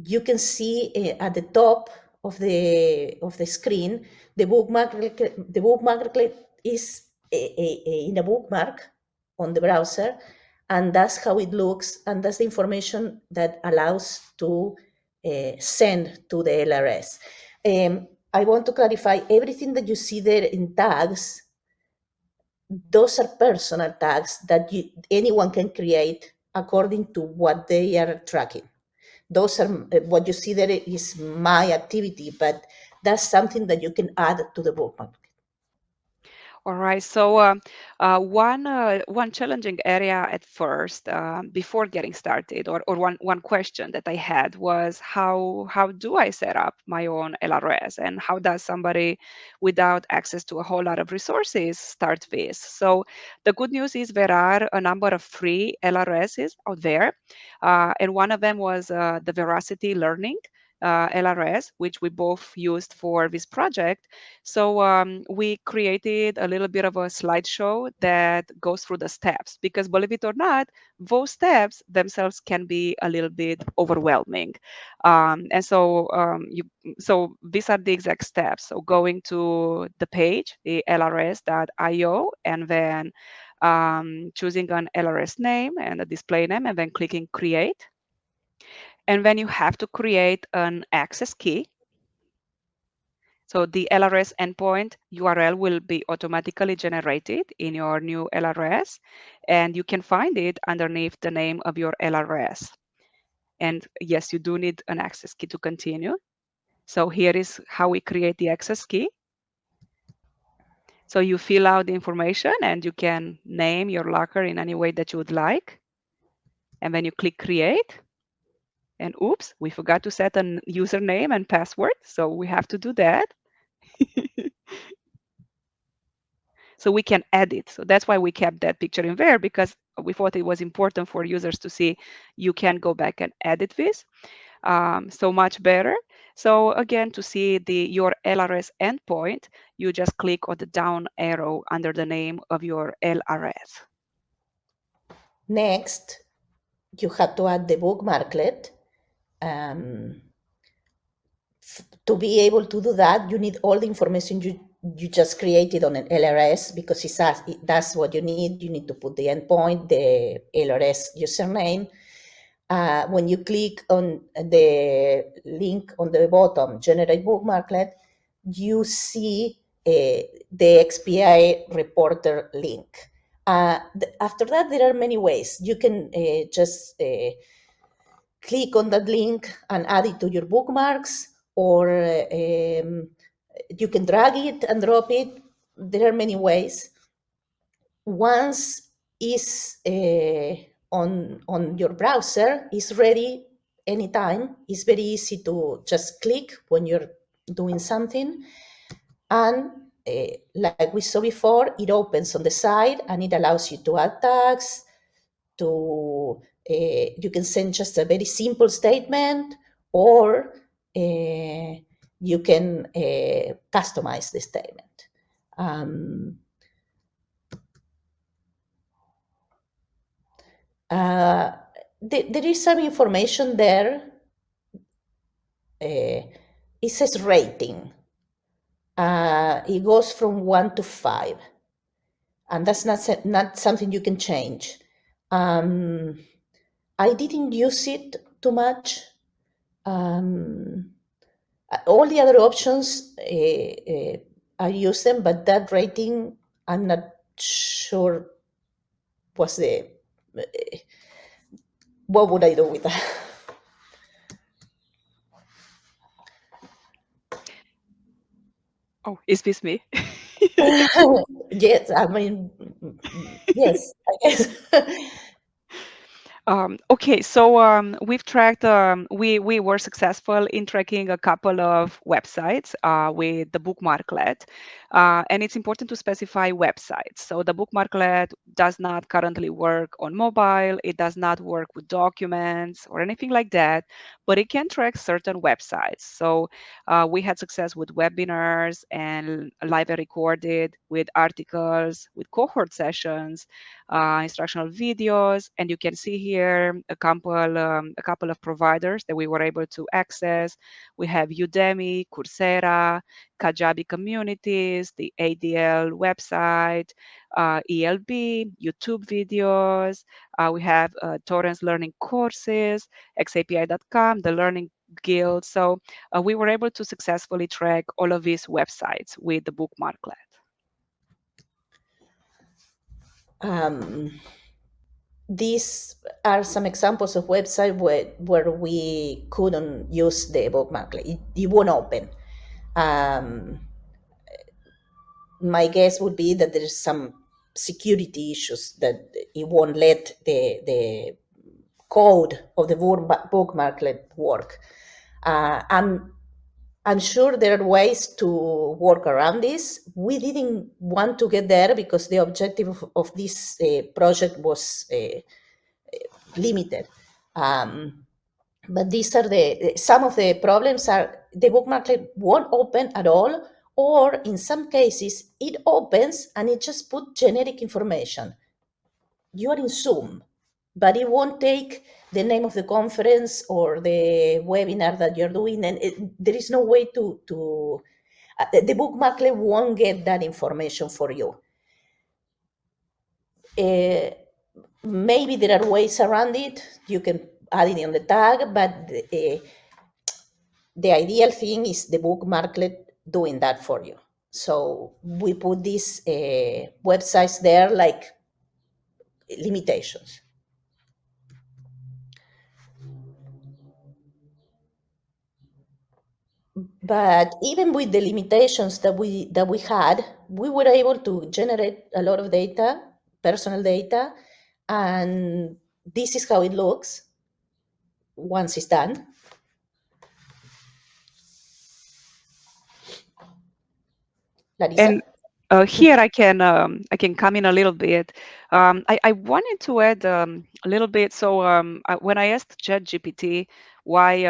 You can see at the top of the screen the bookmarklet. The bookmarklet is in a bookmark on the browser, And that's how it looks, and that's the information that allows to send to the LRS. I want to clarify, everything that you see there in tags, those are personal tags that anyone can create according to what they are tracking. Those are what you see there is my activity, but that's something that you can add to the bookmark. All right. So one challenging area at first, before getting started, or one question that I had was how do I set up my own LRS, and how does somebody without access to a whole lot of resources start this? So the good news is there are a number of free LRSs out there, and one of them was the Veracity Learning LRS, which we both used for this project. So we created a little bit of a slideshow that goes through the steps, because believe it or not, those steps themselves can be a little bit overwhelming. So these are the exact steps. So going to the page, the lrs.io, and then choosing an LRS name and a display name, and then clicking create. And then you have to create an access key. So the LRS endpoint URL will be automatically generated in your new LRS, and you can find it underneath the name of your LRS. And yes, you do need an access key to continue. So here is how we create the access key. So you fill out the information and you can name your locker in any way that you would like. And then you click create. And oops, we forgot to set a username and password. So we have to do that. So we can edit. So that's why we kept that picture in there, because we thought it was important for users to see you can go back and edit this. So much better. So again, to see your LRS endpoint, you just click on the down arrow under the name of your LRS. Next, you have to add the bookmarklet. To be able to do that, you need all the information you just created on an LRS, because that's what you need. You need to put the endpoint, the LRS username. When you click on the link on the bottom, generate bookmarklet, you see the XPI reporter link. After that, there are many ways. You can just click on that link and add it to your bookmarks, or you can drag it and drop it. There are many ways. Once is on your browser, is ready anytime. It's very easy to just click when you're doing something, and like we saw before, it opens on the side and it allows you to add tags, to you can send just a very simple statement, or you can customize the statement. There is some information there. It says rating. It goes from 1 to 5, and that's not something you can change. I didn't use it too much. All the other options, I use them, but that rating, I'm not sure what would I do with that? Oh, is this me? Yes, I mean, yes, I guess. Okay, so we've tracked, we were successful in tracking a couple of websites with the bookmarklet, and it's important to specify websites. So the bookmarklet does not currently work on mobile, it does not work with documents or anything like that, but it can track certain websites. So we had success with webinars and live and recorded, with articles, with cohort sessions, instructional videos, and you can see here here a couple of providers that we were able to access. We have Udemy, Coursera, Kajabi Communities, the ADL website, ELB, YouTube videos. We have Torrance Learning Courses, xAPI.com, the Learning Guild. So we were able to successfully track all of these websites with the bookmarklet. These are some examples of websites where we couldn't use the bookmarklet. It won't open. My guess would be that there's some security issues that it won't let the code of the bookmarklet work. I'm sure there are ways to work around this. We didn't want to get there because the objective of this project was limited. But these are some of the problems are the bookmarklet won't open at all, or in some cases it opens and it just put generic information. You are in Zoom, but it won't take the name of the conference or the webinar that you're doing, and there is no way to the bookmarklet won't get that information for you. Maybe there are ways around it. You can add it on the tag, but the ideal thing is the bookmarklet doing that for you. So we put these websites there like limitations. But even with the limitations that we had, we were able to generate a lot of data, personal data, and this is how it looks once it's done. Larissa? And here I can come in a little bit. I wanted to add a little bit. So when I asked ChatGPT why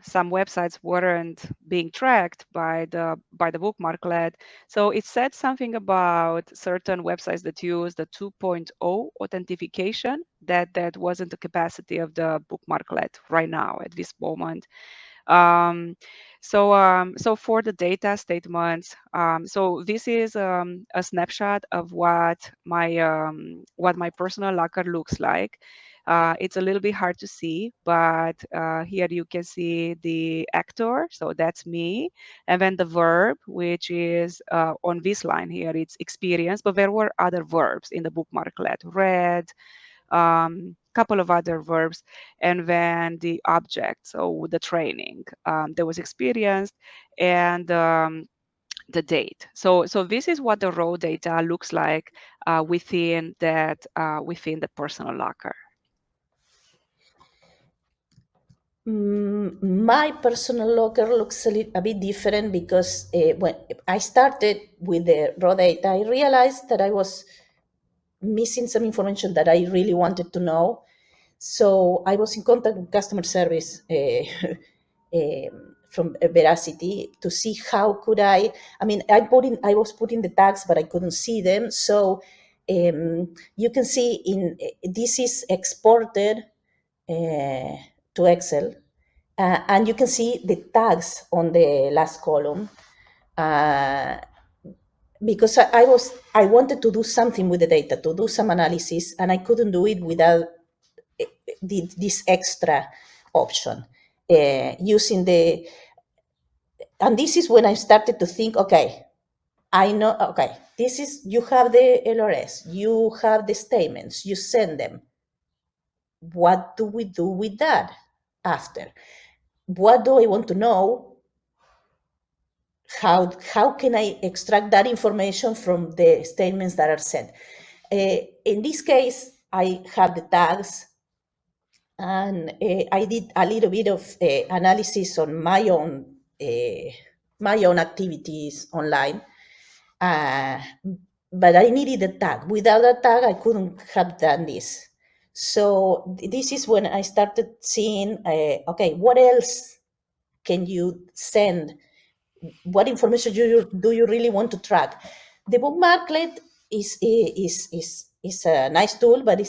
some websites weren't being tracked by the bookmarklet, so it said something about certain websites that use the 2.0 authentication that wasn't the capacity of the bookmarklet right now at this moment. So for the data statements, so this is a snapshot of what my personal locker looks like. It's a little bit hard to see, but here you can see the actor, so that's me, and then the verb, which is on this line here, it's experience, but there were other verbs in the bookmarklet: read, couple of other verbs, and then the object, so the training that was experienced, and the date. So this is what the raw data looks like within the personal locker. My personal locker looks a bit different because when I started with the raw data, I realized that I was missing some information that I really wanted to know. So I was in contact with customer service from Veracity to see how could I was putting the tags, but I couldn't see them. So you can see this is exported to Excel, and you can see the tags on the last column. Because I wanted to do something with the data, to do some analysis, and I couldn't do it without this extra option using and this is when I started to think, okay, I know, okay, you have the LRS, you have the statements, you send them. What do we do with that after? What do I want to know? How can I extract that information from the statements that are sent? In this case, I have the tags, and I did a little bit of analysis on my own activities online, but I needed a tag. Without a tag, I couldn't have done this. So this is when I started seeing, okay, what else can you send? What information do you really want to track? The bookmarklet is a nice tool, but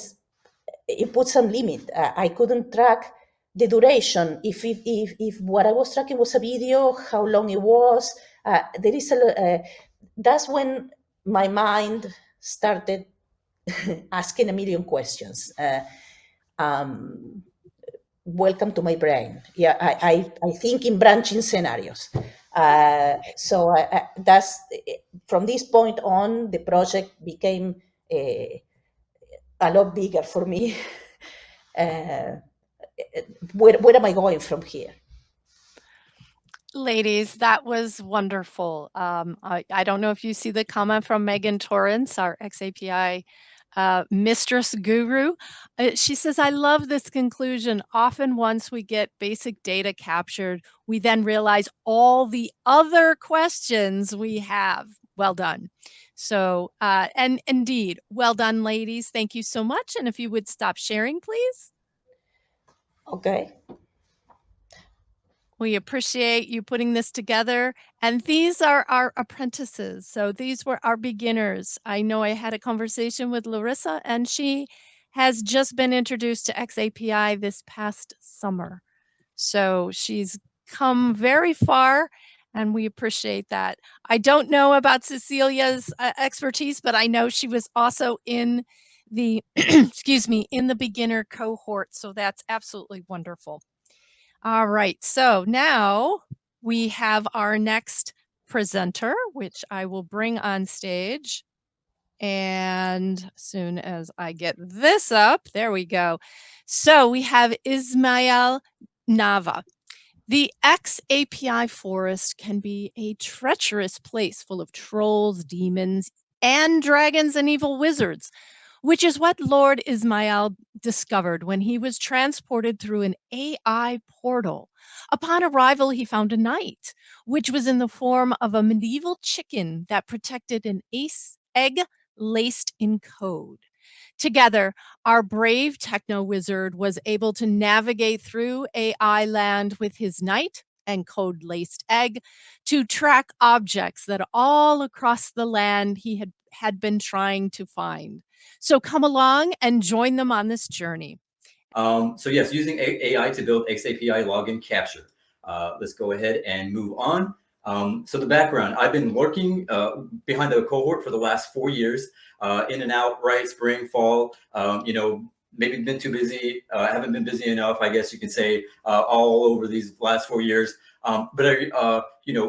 it put some limit. I couldn't track the duration. If what I was tracking was a video, how long it was. There is that's when my mind started asking a million questions. Welcome to my brain. Yeah, I think in branching scenarios. So that's from this point on, the project became a lot bigger for me. Where am I going from here? Ladies, that was wonderful. I don't know if you see the comment from Megan Torrance, our xAPI mistress guru. She says, I love this conclusion. Often once we get basic data captured, we then realize all the other questions we have. Well done. So, and indeed, well done, ladies. Thank you so much. And if you would stop sharing, please. Okay. We appreciate you putting this together. And these are our apprentices. So these were our beginners. I know I had a conversation with Larissa, and she has just been introduced to xAPI this past summer. So she's come very far, and we appreciate that. I don't know about Cecilia's expertise, but I know she was also in the, excuse me, in the beginner cohort. So that's absolutely wonderful. All right, so now we have our next presenter, which I will bring on stage. And as soon as I get this up, there we go. So we have Ismail Nava. The xAPI forest can be a treacherous place full of trolls, demons, and dragons and evil wizards, which is what Lord Ismail discovered when he was transported through an AI portal. Upon arrival, he found a knight, which was in the form of a medieval chicken that protected an egg laced in code. Together, our brave techno wizard was able to navigate through AI land with his knight and code laced egg to track objects that all across the land he had been trying to find. So come along and join them on this journey. So yes, using AI to build xAPI login capture. Let's go ahead and move on. So the background, I've been working behind the cohort for the last 4 years, in and out, right? Spring, fall, maybe been too busy, haven't been busy enough, I guess you could say, all over these last 4 years. But I,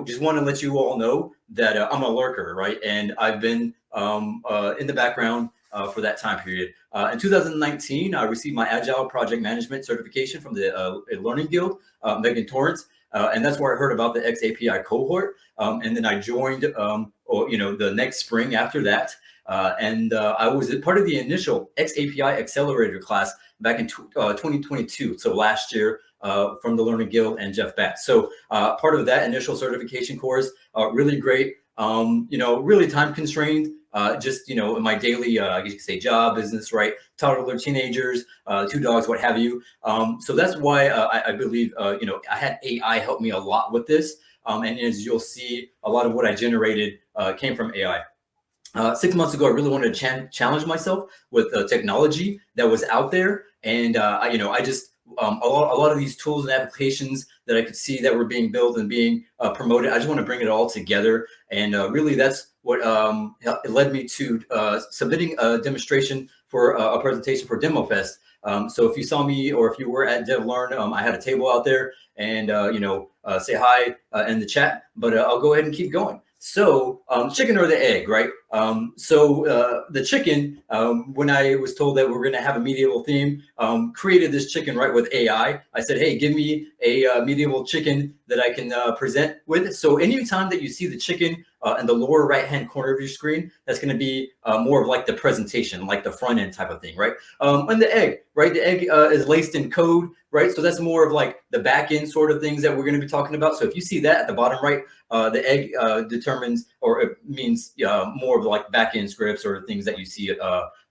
just want to let you all know that I'm a lurker, right? And I've been in the background for that time period. In 2019, I received my Agile Project Management certification from the Learning Guild, Megan Torrance. And that's where I heard about the xAPI cohort. And then I joined, the next spring after that. And I was part of the initial xAPI accelerator class back in 2022. So last year from the Learning Guild and Jeff Batts. So part of that initial certification course, really great, really time constrained. Just, in my daily, I guess you could say job, business, right? Toddler, teenagers, 2 dogs, what have you. So that's why I believe, I had AI help me a lot with this. And as you'll see, a lot of what I generated came from AI. 6 months ago, I really wanted to challenge myself with technology that was out there. And, I just, a lot of these tools and applications that I could see that were being built and being promoted, I just want to bring it all together. And really, that's what it led me to submitting a demonstration for a presentation for DemoFest. So if you saw me or if you were at DevLearn, I had a table out there, and say hi in the chat, but I'll go ahead and keep going. So chicken or the egg, right? So the chicken, when I was told that we're going to have a medieval theme, created this chicken right with AI. I said, hey, give me a medieval chicken that I can present with. So anytime that you see the chicken in the lower right-hand corner of your screen, that's going to be more of like the presentation, like the front end type of thing, right? And the egg, right? The egg is laced in code, right? So that's more of like the back end sort of things that we're going to be talking about. So if you see that at the bottom right, the egg determines, or it means more of like back end scripts or things that you see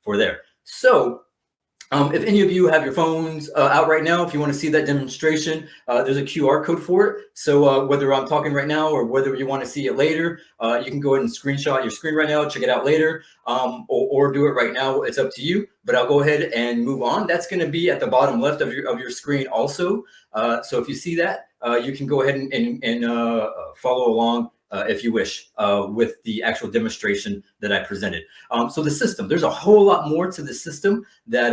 for there. So If any of you have your phones out right now, if you want to see that demonstration, there's a QR code for it. So whether I'm talking right now or whether you want to see it later, you can go ahead and screenshot your screen right now, check it out later, or do it right now. It's up to you, but I'll go ahead and move on. That's going to be at the bottom left of your screen also. So if you see that, you can go ahead and follow along if you wish, with the actual demonstration that I presented. So the system, there's a whole lot more to the system that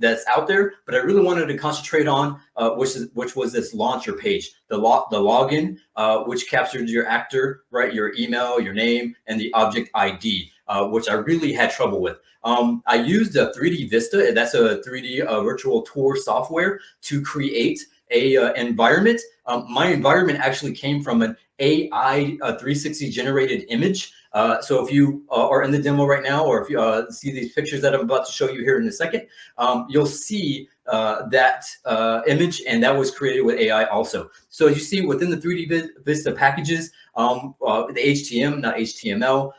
that's out there, but I really wanted to concentrate on which was this launcher page, the login, which captured your actor, right, your email, your name, and the object ID, which I really had trouble with. I used a 3D Vista, and that's a 3D virtual tour software to create a environment. My environment actually came from an AI 360 generated image. So if you are in the demo right now, or if you see these pictures that I'm about to show you here in a second, you'll see that image, and that was created with AI also. So you see within the 3D Vista packages, the HTML, not HTML.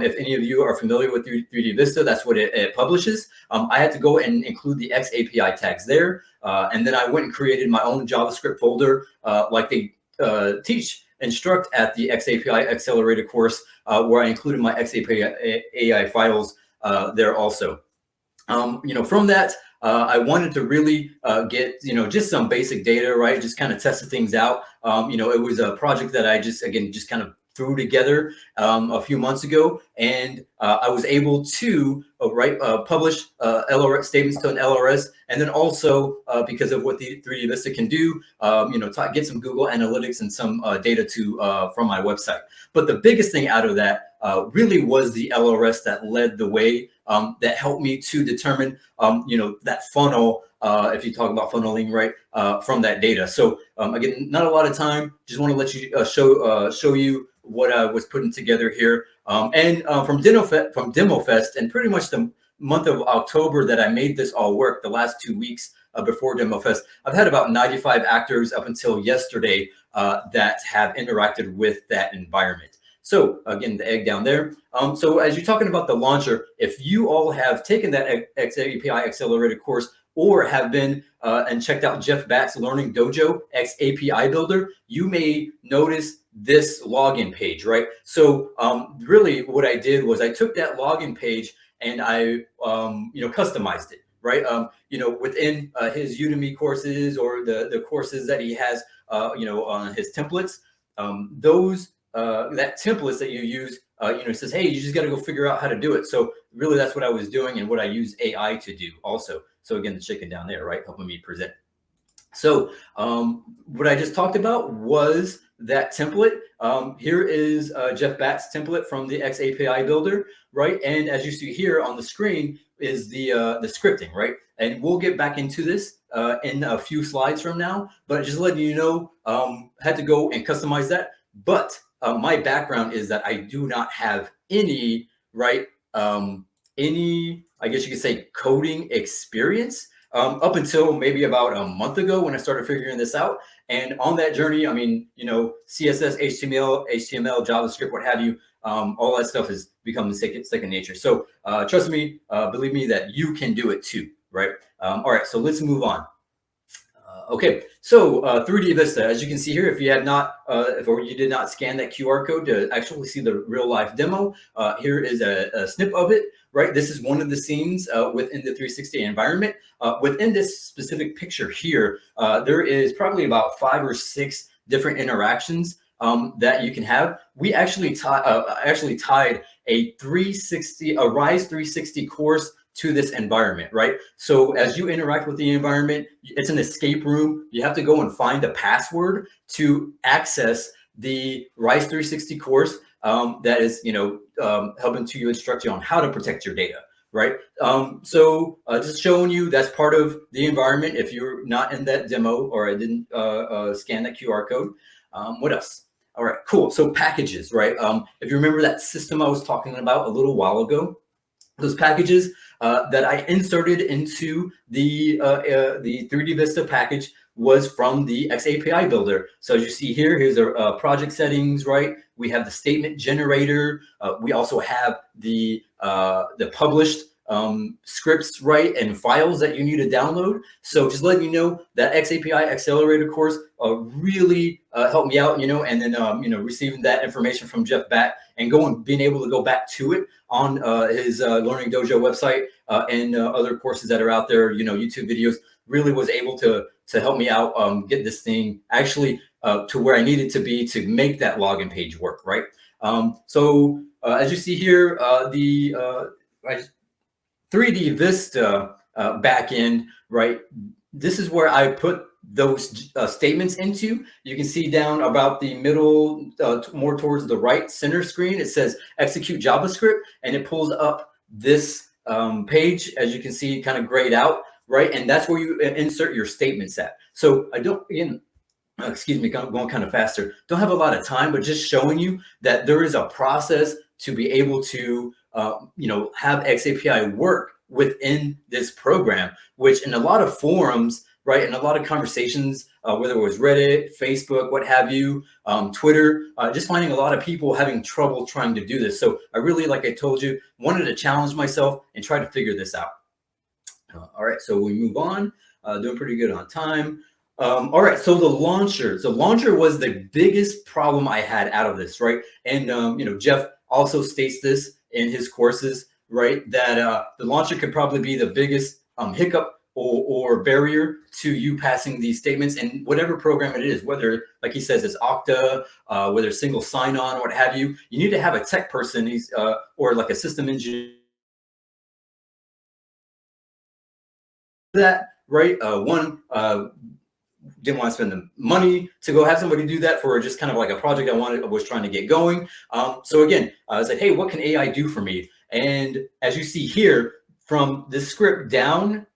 If any of you are familiar with 3D Vista, that's what it publishes. I had to go and include the xAPI tags there. And then I went and created my own JavaScript folder, like they instruct at the xAPI Accelerated course, where I included my xAPI AI files there also. From that, I wanted to really get, just some basic data, right? Just kind of tested things out. It was a project that I just kind of threw together a few months ago, and I was able to publish LRS statements to an LRS, and then also because of what the 3D Vista can do, get some Google Analytics and some data from my website. But the biggest thing out of that really was the LRS that led the way, that helped me to determine, that funnel. If you talk about funneling, right, from that data. So again, not a lot of time. Just want to let you show you what I was putting together here. And from DemoFest, and pretty much the month of October that I made this all work, the last 2 weeks before DemoFest, I've had about 95 actors up until yesterday that have interacted with that environment. So again, the egg down there. So as you're talking about the launcher, if you all have taken that xAPI Accelerated course, or have been and checked out Jeff Batt's Learning Dojo xAPI Builder, you may notice this login page, right? So really what I did was I took that login page and I customized it, right? Within his Udemy courses, or the courses that he has, on his templates, that templates that you use, it says, hey, you just got to go figure out how to do it. So really that's what I was doing, and what I use AI to do also. So again, the chicken down there, right, helping me present. So what I just talked about was that template. Here is Jeff Batt's template from the xAPI Builder, right? And as you see here on the screen is the scripting, right? And we'll get back into this in a few slides from now, but just letting you know, had to go and customize that. But my background is that I do not have any, right, any, I guess you could say, coding experience up until maybe about a month ago when I started figuring this out. And on that journey, I mean, CSS, HTML, JavaScript, what have you, all that stuff has become second nature. So trust me, believe me that you can do it too, right? All right, so let's move on. Okay, so 3D Vista, as you can see here, if you have not, or you did not scan that QR code to actually see the real life demo, here is a snip of it, right? This is one of the scenes within the 360 environment. Within this specific picture here, there is probably about 5 or 6 different interactions that you can have. We actually tied a Rise 360 course to this environment, right? So as you interact with the environment, it's an escape room. You have to go and find a password to access the Rise 360 course that is, helping to instruct you on how to protect your data, right? So just showing you that's part of the environment if you're not in that demo, or I didn't scan that QR code. What else? All right, cool. So packages, right? If you remember that system I was talking about a little while ago, those packages that I inserted into the 3D Vista package was from the xAPI Builder. So as you see here, here's our project settings, right? We have the statement generator. We also have the published scripts, right, and files that you need to download. So just letting you know that xAPI Accelerator course really helped me out, and then, receiving that information from Jeff back and being able to go back to it on his Learning Dojo website and other courses that are out there, YouTube videos, really was able to help me out get this thing actually to where I needed to be to make that login page work, right? So as you see here, the 3D Vista backend, right? This is where I put those statements into. You can see down about the middle, more towards the right center screen, it says execute JavaScript, and it pulls up this page, as you can see, kind of grayed out, right? And that's where you insert your statements at. So I don't, again, excuse me, going kind of faster, don't have a lot of time, but just showing you that there is a process to be able to, have xAPI work within this program, which in a lot of forums, right, and a lot of conversations, whether it was Reddit, Facebook, what have you, Twitter, just finding a lot of people having trouble trying to do this. So I really, like I told you, wanted to challenge myself and try to figure this out. All right, so we move on, doing pretty good on time. All right, so the launcher. So launcher was the biggest problem I had out of this, right? And Jeff also states this in his courses, right? That the launcher could probably be the biggest hiccup or barrier to you passing these statements in whatever program it is, whether, like he says, it's Okta, whether it's single sign-on, what have you. You need to have a tech person, or like a system engineer. That, right? Didn't want to spend the money to go have somebody do that for just kind of like a project I was trying to get going. So again, I was like, hey, what can AI do for me? And as you see here, from this script down,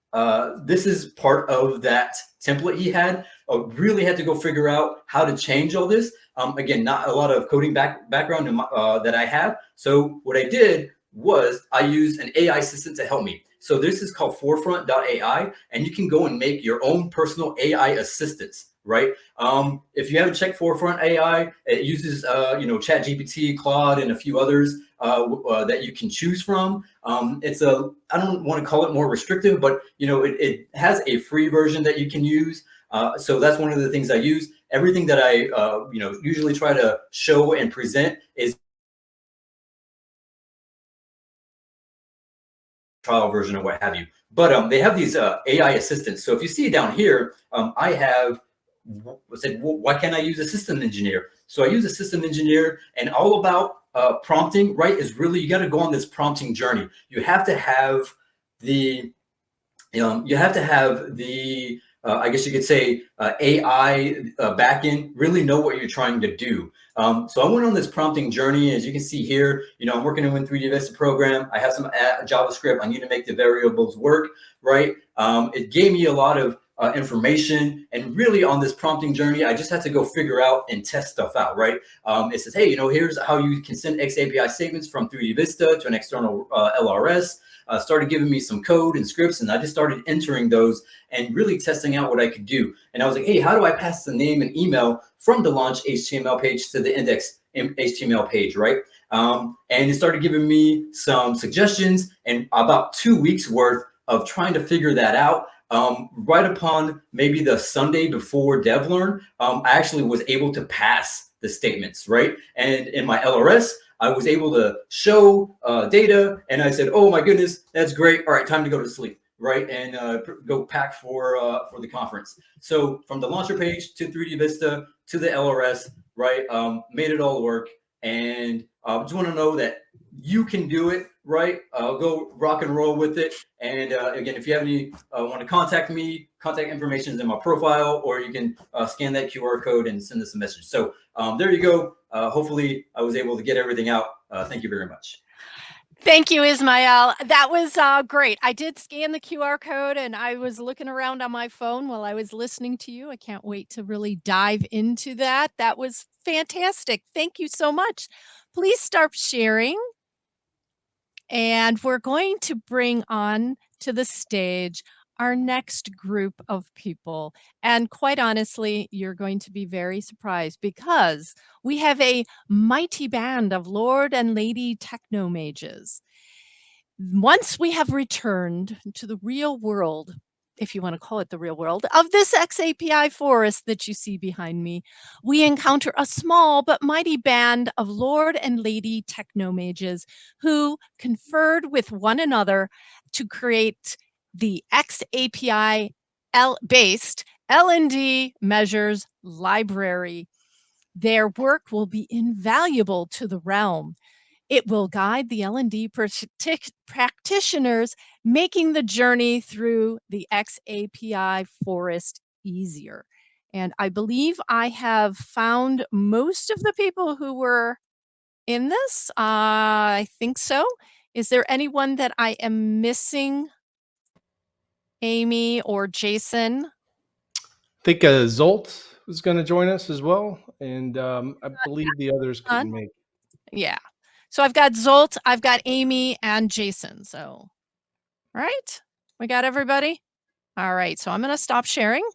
this is part of that template he had. Really had to go figure out how to change all this. Again, not a lot of coding background that I have. So what I did was I used an AI assistant to help me. So this is called forefront.ai, and you can go and make your own personal AI assistants, right? If you haven't checked Forefront AI, it uses, ChatGPT, Claude, and a few others that you can choose from. It's I don't want to call it more restrictive, but, it has a free version that you can use. So that's one of the things I use. Everything that I, usually try to show and present is trial version or what have you. But they have these AI assistants. So if you see down here, I have said, well, why can't I use a system engineer? So I use a system engineer, and all about prompting, right, is really, you got to go on this prompting journey. You have to have the, I guess you could say, AI backend, really know what you're trying to do. So I went on this prompting journey. As you can see here, I'm working in 3D Vista program. I have some JavaScript. I need to make the variables work, right? It gave me a lot of information, and really on this prompting journey, I just had to go figure out and test stuff out, right? It says, hey, here's how you can send xAPI statements from 3D Vista to an external LRS. Started giving me some code and scripts, and I just started entering those and really testing out what I could do. And I was like, hey, how do I pass the name and email from the launch HTML page to the index HTML page, right? And it started giving me some suggestions, and about 2 weeks worth of trying to figure that out. Right upon maybe the Sunday before DevLearn, I actually was able to pass the statements, right? And in my LRS, I was able to show data, and I said, oh my goodness, that's great. All right, time to go to sleep, right? And go pack for the conference. So from the launcher page to 3D Vista to the LRS, right? Made it all work. And just want to know that you can do it, right? Go rock and roll with it. And again, if you have any, want to contact me, contact information is in my profile, or you can scan that QR code and send us a message. So there you go. Hopefully I was able to get everything out. Thank you very much. Thank you, Ismael. That was great. I did scan the QR code, and I was looking around on my phone while I was listening to you. I can't wait to really dive into that. That was fantastic. Thank you so much. Please start sharing. And we're going to bring on to the stage our next group of people. And quite honestly, you're going to be very surprised because we have a mighty band of Lord and Lady techno mages. Once we have returned to the real world, if you want to call it the real world, of this xAPI forest that you see behind me, we encounter a small but mighty band of Lord and Lady technomages who conferred with one another to create the xAPI based L&D measures library. Their work will be invaluable to the realm. It will guide the L&D practitioners, making the journey through the xAPI forest easier. And I believe I have found most of the people who were in this. I think so. Is there anyone that I am missing? Amy or Jason? I think Zolt was going to join us as well, and I believe the others couldn't make it. Yeah. So I've got Zolt, I've got Amy, and Jason. So, right? We got everybody? All right. So I'm going to stop sharing.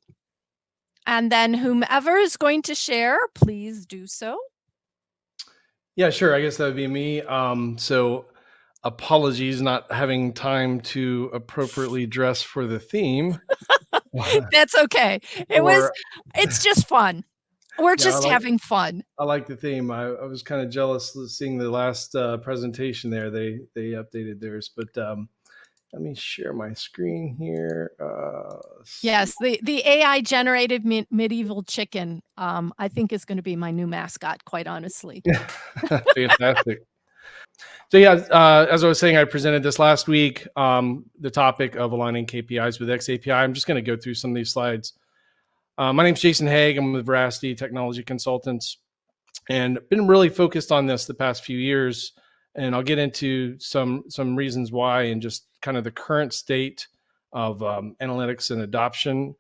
And then whomever is going to share, please do so. Yeah, sure. I guess that would be me. So apologies not having time to appropriately dress for the theme. That's okay. It's just fun. We're just having fun. I like the theme. I was kind of jealous seeing the last presentation there. They updated theirs, but let me share my screen here. Yes, the AI generated medieval chicken, I think is going to be my new mascot, quite honestly. Fantastic. So yeah, as I was saying, I presented this last week, the topic of aligning KPIs with xAPI. I'm just going to go through some of these slides. My name's Jason Haig. I'm with Veracity Technology Consultants, and been really focused on this the past few years. And I'll get into some reasons why and just kind of the current state of analytics and adoption.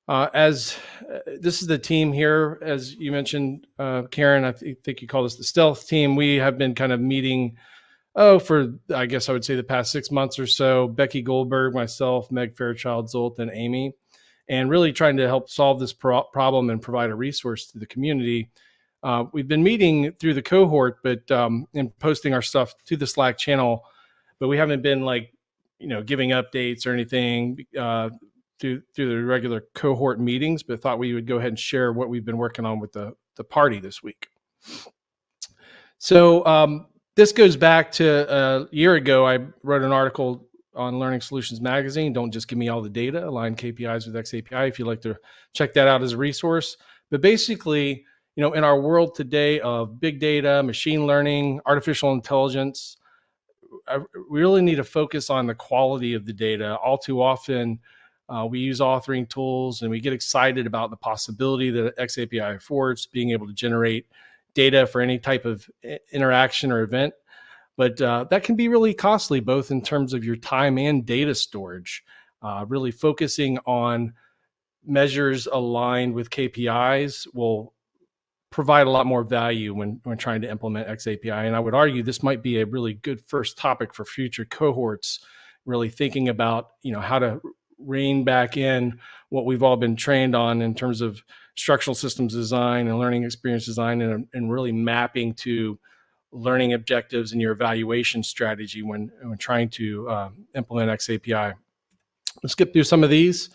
As this is the team here, as you mentioned, Karen, I think you called us the stealth team. We have been kind of meeting, for I guess I would say the past 6 months or so. Becky Goldberg, myself, Meg Fairchild, Zolt, and Amy, and really trying to help solve this problem and provide a resource to the community. We've been meeting through the cohort, but and posting our stuff to the Slack channel, but we haven't been giving updates or anything through the regular cohort meetings. But thought we would go ahead and share what we've been working on with the party this week. So this goes back to a year ago. I wrote an article on Learning Solutions Magazine. Don't just give me all the data. Align KPIs with xAPI. If you'd like to check that out as a resource. But basically, in our world today of big data, machine learning, artificial intelligence, we really need to focus on the quality of the data. All too often, we use authoring tools and we get excited about the possibility that xAPI affords, being able to generate data for any type of interaction or event. But that can be really costly, both in terms of your time and data storage. Really focusing on measures aligned with KPIs will provide a lot more value when trying to implement xAPI. And I would argue this might be a really good first topic for future cohorts, really thinking about how to rein back in what we've all been trained on in terms of structural systems design and learning experience design, and really mapping to learning objectives in your evaluation strategy when trying to implement xAPI. Let's skip through some of these.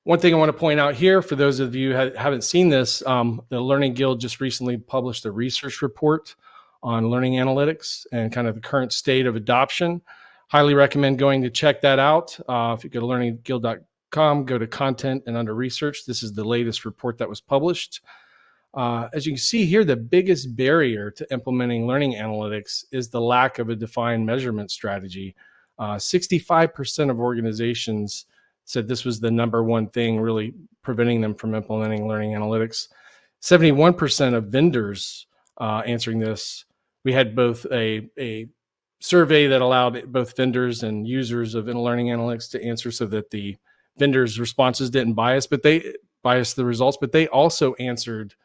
One thing I want to point out here, for those of you who haven't seen this, the Learning Guild just recently published a research report on learning analytics and kind of the current state of adoption. Highly recommend going to check that out. If you go to learningguild.com, go to content and under research. This is the latest report that was published. As you can see here, the biggest barrier to implementing learning analytics is the lack of a defined measurement strategy. 65% of organizations said this was the number one thing really preventing them from implementing learning analytics. 71% of vendors answering this. We had both a survey that allowed both vendors and users of learning analytics to answer, so that the vendors' responses didn't bias the results, but they also answered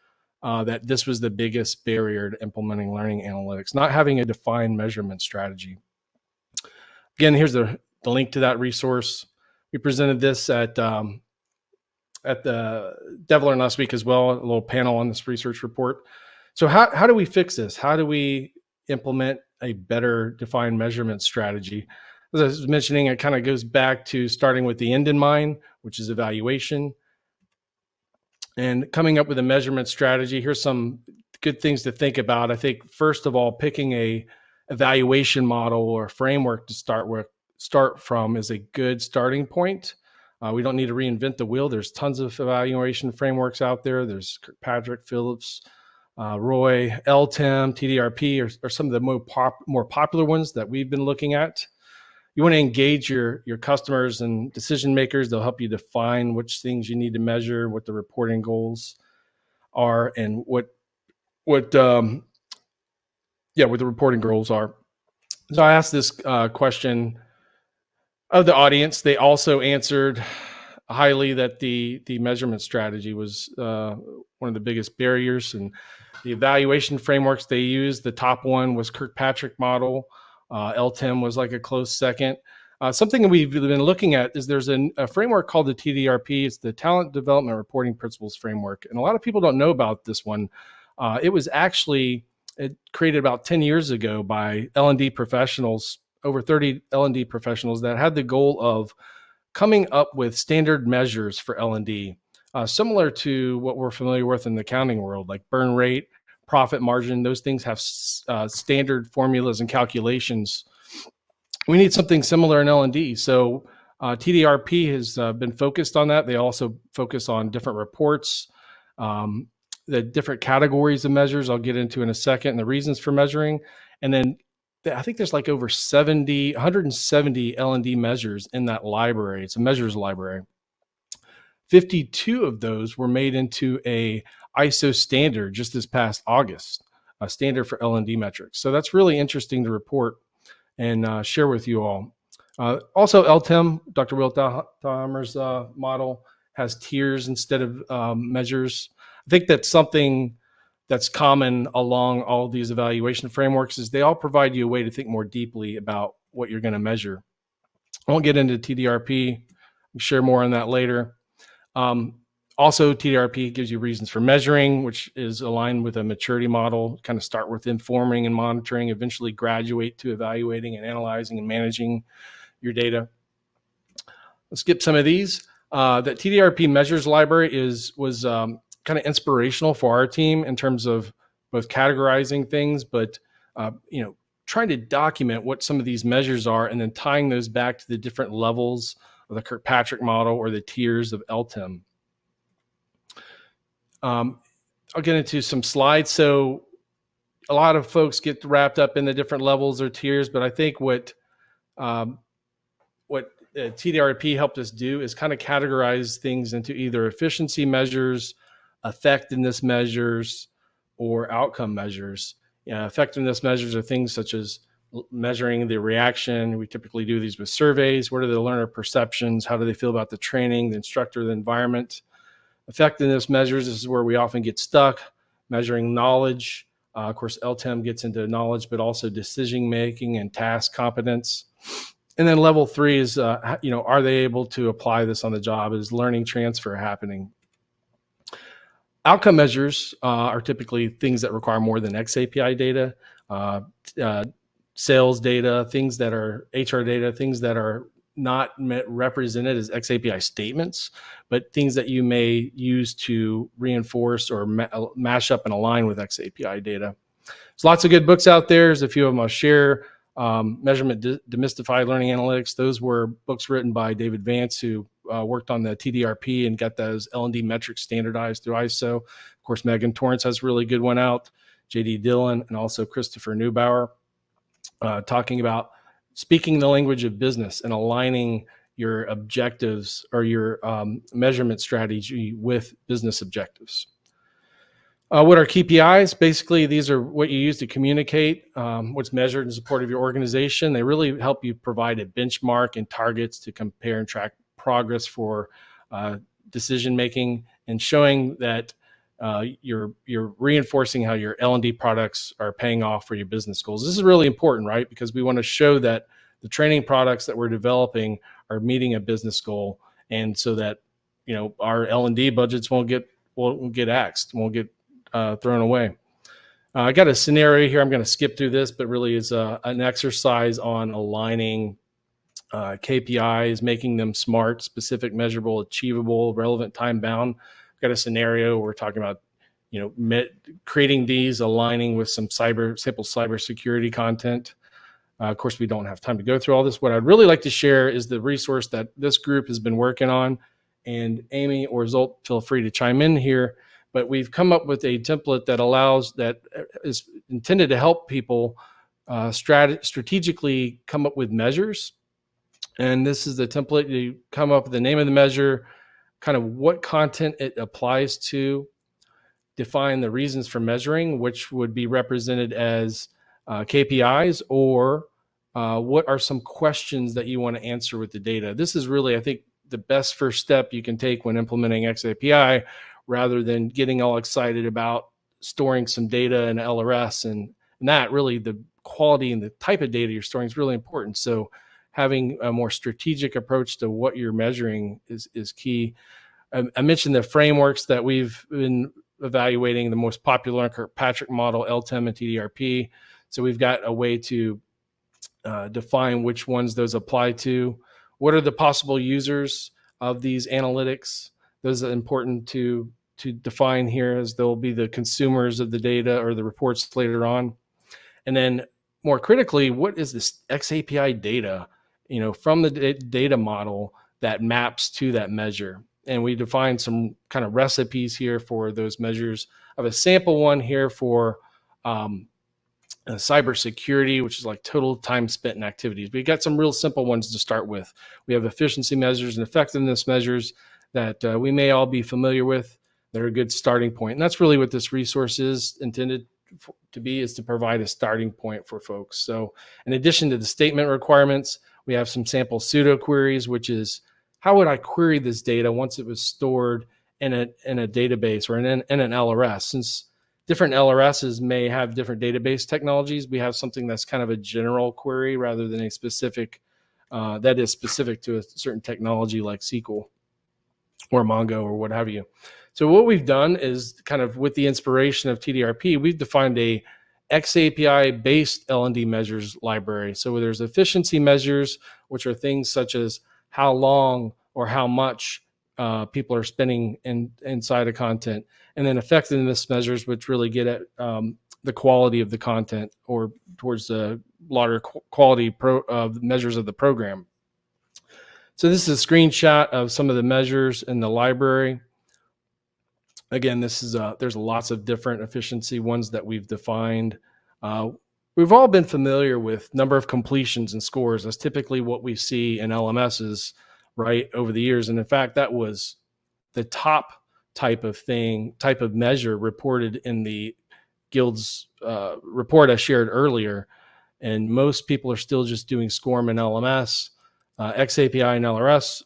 that this was the biggest barrier to implementing learning analytics, not having a defined measurement strategy. Again, here's the link to that resource. We presented this at the DevLearn last week as well, a little panel on this research report. So how do we fix this? How do we implement a better defined measurement strategy. As I was mentioning, it kind of goes back to starting with the end in mind, which is evaluation, and coming up with a measurement strategy. Here's some good things to think about. I think, first of all, picking a evaluation model or framework to start from is a good starting point. We don't need to reinvent the wheel. There's tons of evaluation frameworks out there. There's Kirkpatrick, Phillips, Roy, LTIM, TDRP are some of the more popular ones that we've been looking at. You want to engage your customers and decision makers. They'll help you define which things you need to measure, what the reporting goals are, and what the reporting goals are. So I asked this question of the audience. They also answered highly that the measurement strategy was one of the biggest barriers, and the evaluation frameworks they used, the top one was Kirkpatrick model. LTIM was like a close second. Something that we've been looking at is there's a framework called the TDRP. It's the Talent Development Reporting Principles Framework. And a lot of people don't know about this one. It was actually created about 10 years ago by L&D professionals, over 30 L&D professionals that had the goal of coming up with standard measures for L&D, similar to what we're familiar with in the accounting world, like burn rate, profit margin. Those things have standard formulas and calculations. We need something similar in L&D. So TDRP has been focused on that. They also focus on different reports, the different categories of measures I'll get into in a second, and the reasons for measuring. And then I think there's like over 170 L&D measures in that library. It's a measures library. 52 of those were made into a ISO standard just this past August, a standard for L&D metrics. So that's really interesting to report and share with you all. Also, LTIM, Dr. Wildheimer's model, has tiers instead of measures. I think that's something that's common along all these evaluation frameworks is they all provide you a way to think more deeply about what you're going to measure. I won't get into TDRP. I'll share more on that later. Also, TDRP gives you reasons for measuring, which is aligned with a maturity model. Kind of start with informing and monitoring, eventually graduate to evaluating and analyzing and managing your data. Let's skip some of these. That TDRP measures library was kind of inspirational for our team in terms of both categorizing things, but trying to document what some of these measures are and then tying those back to the different levels of the Kirkpatrick model or the tiers of LTIM. I'll get into some slides. So a lot of folks get wrapped up in the different levels or tiers, but I think what TDRP helped us do is kind of categorize things into either efficiency measures, effectiveness measures, or outcome measures. Effectiveness measures are things such as measuring the reaction. We typically do these with surveys. What are the learner perceptions? How do they feel about the training, the instructor, the environment? Effectiveness measures, this is where we often get stuck, measuring knowledge. Of course, LTIM gets into knowledge, but also decision-making and task competence. And then level 3 is, are they able to apply this on the job? Is learning transfer happening? Outcome measures are typically things that require more than xAPI data, sales data, things that are HR data, things that are not represented as xAPI statements, but things that you may use to reinforce or mash up and align with xAPI data. There's lots of good books out there. There's a few of them I'll share. Measurement Demystified Learning Analytics. Those were books written by David Vance, who worked on the TDRP and got those L&D metrics standardized through ISO. Of course, Megan Torrance has a really good one out, J.D. Dillon, and also Christopher Neubauer, talking about speaking the language of business and aligning your objectives or your measurement strategy with business objectives. What are KPIs? Basically, these are what you use to communicate what's measured in support of your organization. They really help you provide a benchmark and targets to compare and track progress for decision making and showing that you're reinforcing how your L&D products are paying off for your business goals. This is really important, right? Because we want to show that the training products that we're developing are meeting a business goal, and so that our L&D budgets won't get axed, won't get thrown away. I got a scenario here. I'm going to skip through this, but really is an exercise on aligning KPIs, making them smart, specific, measurable, achievable, relevant, time bound. I've got a scenario where we're talking about, creating these, aligning with some simple cybersecurity content. Of course, we don't have time to go through all this. What I'd really like to share is the resource that this group has been working on. And Amy or Zolt, feel free to chime in here. But we've come up with a template that is intended to help people strategically come up with measures. And this is the template. You come up with the name of the measure, kind of what content it applies to, define the reasons for measuring, which would be represented as KPIs, or what are some questions that you want to answer with the data. This is really, I think, the best first step you can take when implementing xAPI, rather than getting all excited about storing some data in LRS. And that really, the quality and the type of data you're storing is really important. So having a more strategic approach to what you're measuring is key. I mentioned the frameworks that we've been evaluating, the most popular Kirkpatrick model, LTEM and TDRP. So we've got a way to define which ones those apply to. What are the possible users of these analytics? Those are important to define here, as they'll be the consumers of the data or the reports later on. And then more critically, what is this xAPI data, from the data model that maps to that measure? And we define some kind of recipes here for those measures. I have a sample one here for cybersecurity, which is like total time spent in activities. We got some real simple ones to start with. We have efficiency measures and effectiveness measures that we may all be familiar with. They're a good starting point. And that's really what this resource is intended to be, is to provide a starting point for folks. So in addition to the statement requirements, we have some sample pseudo queries, which is, how would I query this data once it was stored in a database or in an LRS? Since different LRSs may have different database technologies, we have something that's kind of a general query rather than a specific, that is specific to a certain technology like SQL or Mongo or what have you. So what we've done is, kind of with the inspiration of TDRP, we've defined a xAPI-based L&D measures library. So there's efficiency measures, which are things such as how long or how much people are spending inside of content. And then effectiveness measures, which really get at the quality of the content, or towards the larger quality measures of the program. So this is a screenshot of some of the measures in the library. Again, this is there's lots of different efficiency ones that we've defined. We've all been familiar with number of completions and scores. That's typically what we see in LMSs, right, over the years. And in fact, that was the top type of measure reported in the Guild's report I shared earlier. And most people are still just doing SCORM and LMS. xAPI and LRS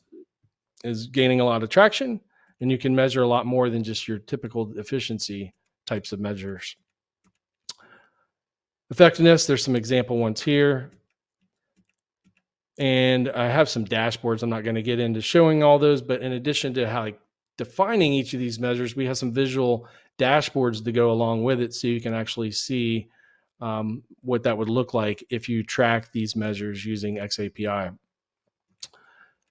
is gaining a lot of traction, and you can measure a lot more than just your typical efficiency types of measures. Effectiveness, there's some example ones here. And I have some dashboards. I'm not going to get into showing all those, but in addition to defining each of these measures, we have some visual dashboards to go along with it, so you can actually see what that would look like if you track these measures using xAPI.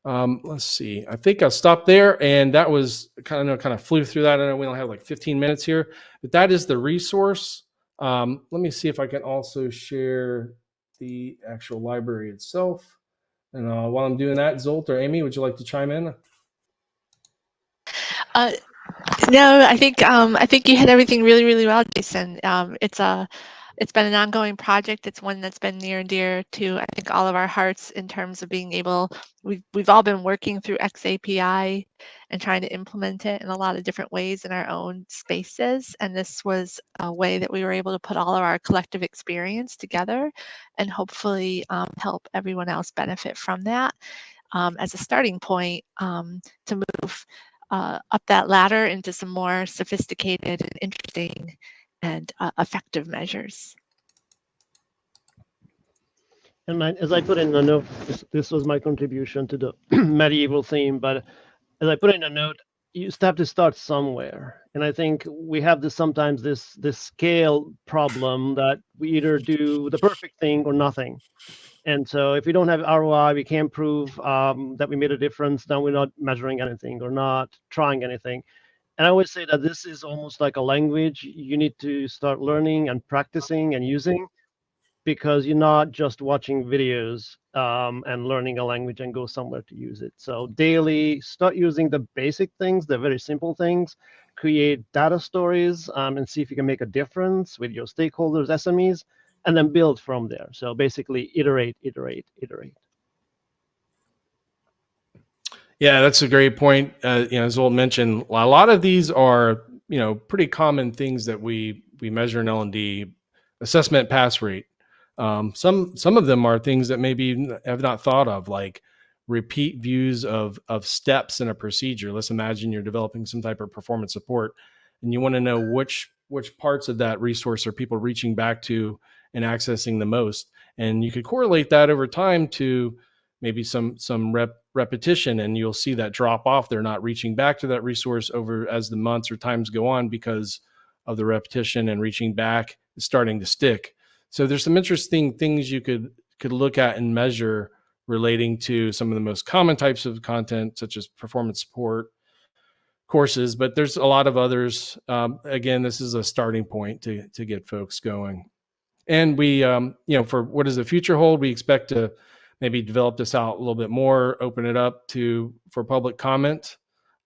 Let's see. I think I'll stop there, and that was kind of flew through that. I know we only have like 15 minutes here, but that is the resource. Let me see if I can also share the actual library itself. And while I'm doing that, Zolt or Amy, would you like to chime in? No, I think you hit everything really, really well, Jason. It's been an ongoing project. It's one that's been near and dear to, I think, all of our hearts in terms of being able. We've all been working through xAPI and trying to implement it in a lot of different ways in our own spaces. And this was a way that we were able to put all of our collective experience together and hopefully help everyone else benefit from that as a starting point to move up that ladder into some more sophisticated and interesting and effective measures. And as I put in the note, this was my contribution to the medieval theme, but as I put in a note, you have to start somewhere. And I think we have sometimes this scale problem that we either do the perfect thing or nothing. And so if we don't have ROI, we can't prove that we made a difference, then we're not measuring anything or not trying anything. And I always say that this is almost like a language you need to start learning and practicing and using, because you're not just watching videos and learning a language and go somewhere to use it. So daily, start using the basic things, the very simple things, create data stories and see if you can make a difference with your stakeholders, SMEs, and then build from there. So basically iterate, iterate, iterate. Yeah, that's a great point. As Zolt mentioned, a lot of these are, pretty common things that we measure in L&D. Assessment pass rate. Some of them are things that maybe have not thought of, like repeat views of steps in a procedure. Let's imagine you're developing some type of performance support, and you want to know which parts of that resource are people reaching back to and accessing the most. And you could correlate that over time to maybe some repetition, and you'll see that drop off. They're not reaching back to that resource over as the months or times go on because of the repetition, and reaching back is starting to stick. So there's some interesting things you could look at and measure relating to some of the most common types of content, such as performance support courses, but there's a lot of others. Again, this is a starting point to get folks going. And we, for what does the future hold, we expect to maybe develop this out a little bit more, open it up for public comment.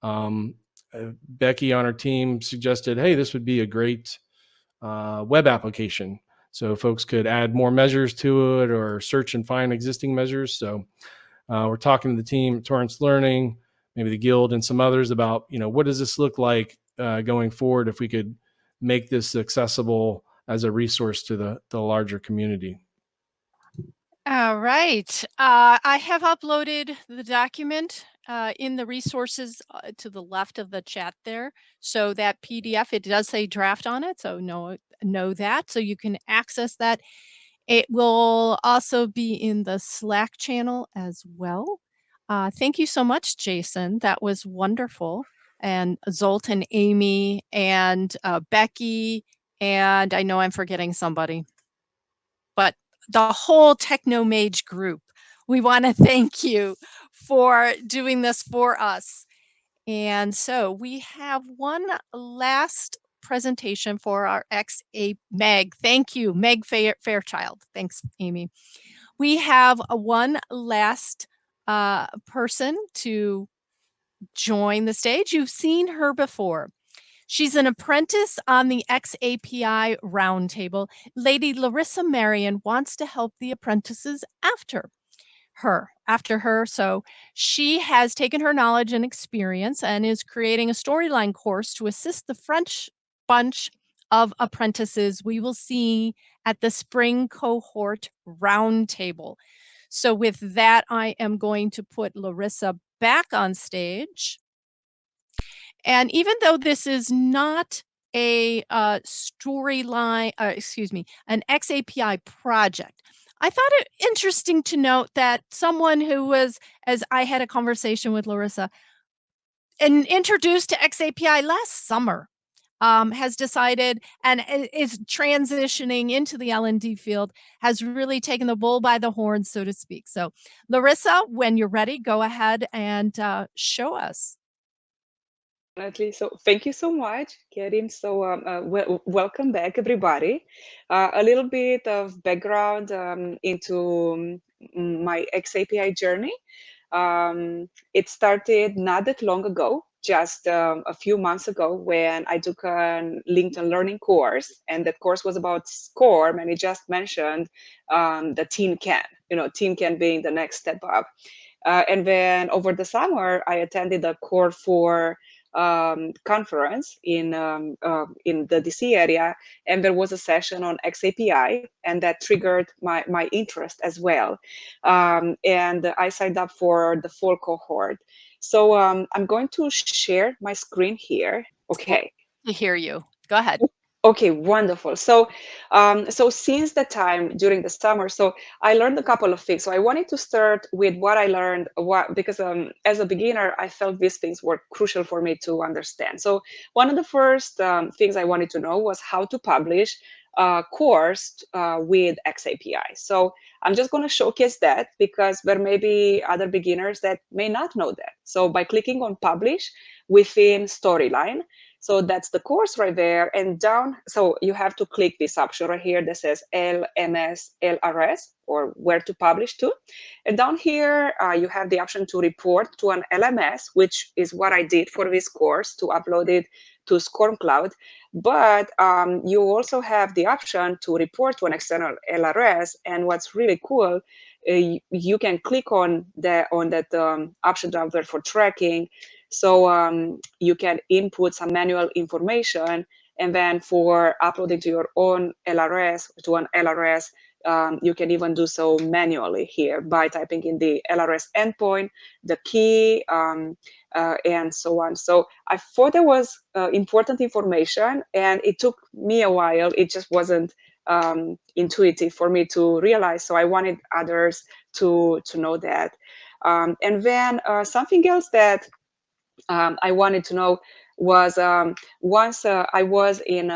Becky on our team suggested, hey, this would be a great web application. So folks could add more measures to it or search and find existing measures. So we're talking to the team at Torrance Learning, maybe the Guild and some others about, what does this look like going forward if we could make this accessible as a resource to the larger community. All right. I have uploaded the document in the resources to the left of the chat there. So that PDF, it does say draft on it. So know that. So you can access that. It will also be in the Slack channel as well. Thank you so much, Jason. That was wonderful. And Zolt and Amy and Becky, and I know I'm forgetting somebody, but the whole TechnoMage group, we want to thank you for doing this for us. And so we have one last presentation for our xAPI Meg. Thank you, Meg Fairchild. Thanks, Amy. We have one last person to join the stage. You've seen her before. She's an apprentice on the xAPI Roundtable. Lady Larissa Marion wants to help the apprentices after her. So she has taken her knowledge and experience and is creating a storyline course to assist the French bunch of apprentices we will see at the spring cohort roundtable. So with that, I am going to put Larissa back on stage. And even though this is not a storyline, an xAPI project, I thought it interesting to note that someone who was, as I had a conversation with Larissa, and introduced to xAPI last summer, has decided and is transitioning into the L&D field, has really taken the bull by the horns, so to speak. So Larissa, when you're ready, go ahead and show us. Definitely. So thank you so much, Karim. So welcome back, everybody. A little bit of background into my xAPI journey. It started not that long ago, just a few months ago, when I took a LinkedIn Learning course, and that course was about SCORM, and it just mentioned the Team Can, Team Can being the next step up. And then over the summer, I attended a Core 4 conference in the DC area, and there was a session on xAPI, and that triggered my interest as well. And I signed up for the full cohort. So I'm going to share my screen here. Okay. To hear you. Go ahead. Okay, wonderful. So, so since the time during the summer, so I learned a couple of things. So I wanted to start with what I learned, because as a beginner, I felt these things were crucial for me to understand. So one of the first things I wanted to know was how to publish a course with xAPI. So I'm just going to showcase that because there may be other beginners that may not know that. So by clicking on publish within Storyline, so that's the course right there. And down, so you have to click this option right here that says LMS LRS, or where to publish to. And down here, you have the option to report to an LMS, which is what I did for this course, to upload it to SCORM Cloud. But you also have the option to report to an external LRS. And what's really cool, you can click on that option down there for tracking. So you can input some manual information, and then for uploading to your own LRS, to an LRS, you can even do so manually here by typing in the LRS endpoint, the key, and so on. So I thought there was important information, and it took me a while. It just wasn't intuitive for me to realize. So I wanted others to know that. And then something else that I wanted to know was once I was in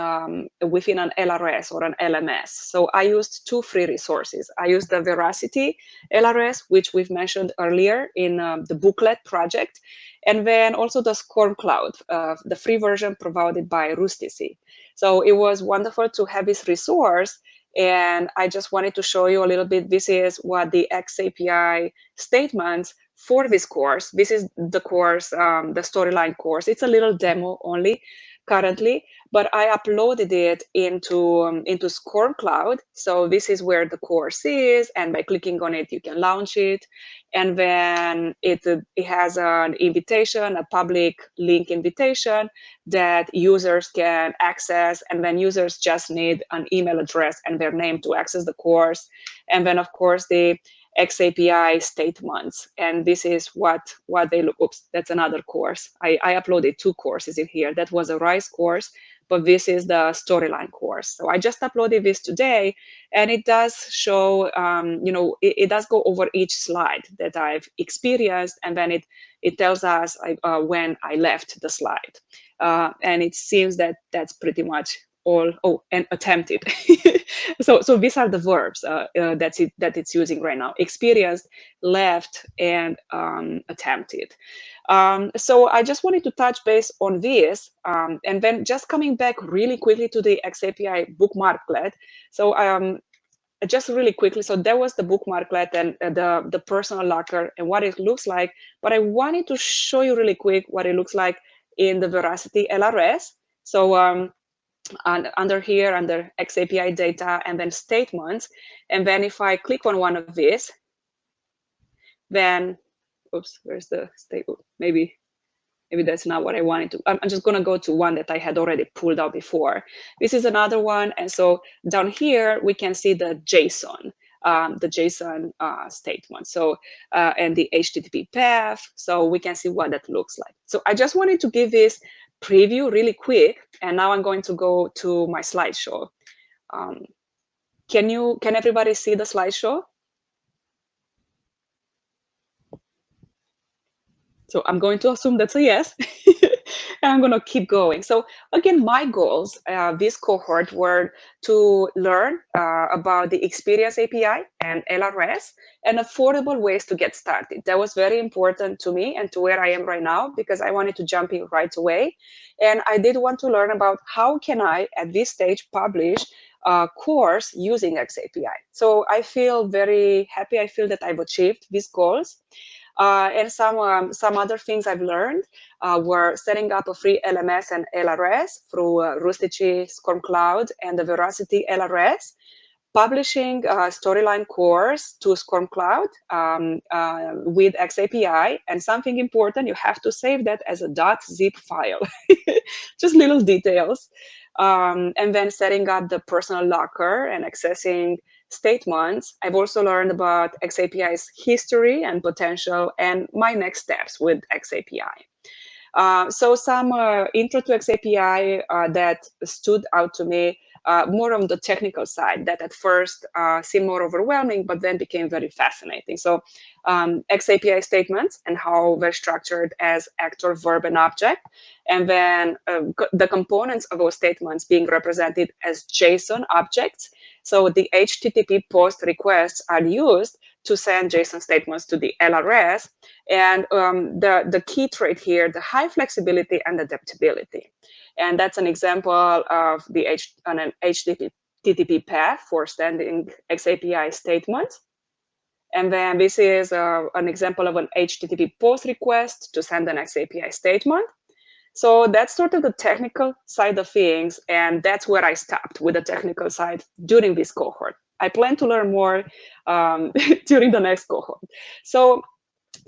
within an LRS or an LMS. So I used two free resources. I used the Veracity LRS, which we've mentioned earlier in the booklet project, and then also the SCORM Cloud, the free version provided by Rustici. So it was wonderful to have this resource. And I just wanted to show you a little bit. This is what the xAPI statements for this course. This is the course, the Storyline course. It's a little demo only currently, but I uploaded it into SCORM Cloud. So this is where the course is, and by clicking on it, you can launch it. And then it has an invitation, a public link invitation that users can access, and then users just need an email address and their name to access the course. And then, of course, the xAPI statements, and this is what they look. Oops, that's another course. I uploaded two courses in here. That was a RISE course, but this is the Storyline course. So I just uploaded this today, and it does show, it does go over each slide that I've experienced, and then it tells us when I left the slide, and it seems that that's pretty much all. Oh, and attempted. So these are the verbs that it's using right now: experienced, left, and attempted. So I just wanted to touch base on this, and then just coming back really quickly to the xAPI bookmarklet. So just really quickly, so there was the bookmarklet and the personal locker and what it looks like. But I wanted to show you really quick what it looks like in the Veracity LRS. So under here, under xAPI data, and then statements. And then if I click on one of these, then, oops, where's the state? Maybe that's not what I wanted to. I'm just going to go to one that I had already pulled out before. This is another one. And so down here, we can see the JSON. Statement. So, and the HTTP path. So we can see what that looks like. So I just wanted to give this preview really quick. And now I'm going to go to my slideshow. Can everybody see the slideshow? So I'm going to assume that's a yes. And I'm going to keep going. So again, my goals this cohort were to learn about the Experience API and LRS and affordable ways to get started. That was very important to me and to where I am right now, because I wanted to jump in right away. And I did want to learn about how can I, at this stage, publish a course using xAPI. So I feel very happy. I feel that I've achieved these goals. And some other things I've learned were setting up a free LMS and LRS through Rustici, SCORM Cloud, and the Veracity LRS, publishing a Storyline course to SCORM Cloud with xAPI, and something important, you have to save that as a .zip file. Just little details. And then setting up the personal locker and accessing statements. I've also learned about xAPI's history and potential and my next steps with xAPI. So some intro to xAPI that stood out to me, more on the technical side, that at first seemed more overwhelming, but then became very fascinating. So xAPI statements and how they're structured as actor, verb, and object. And then the components of those statements being represented as JSON objects. So the HTTP post requests are used to send JSON statements to the LRS. And the key trait here, the high flexibility and adaptability. And that's an example of an HTTP path for sending xAPI statements. And then this is an example of an HTTP post request to send an xAPI statement. So that's sort of the technical side of things. And that's where I stopped with the technical side during this cohort. I plan to learn more during the next cohort. So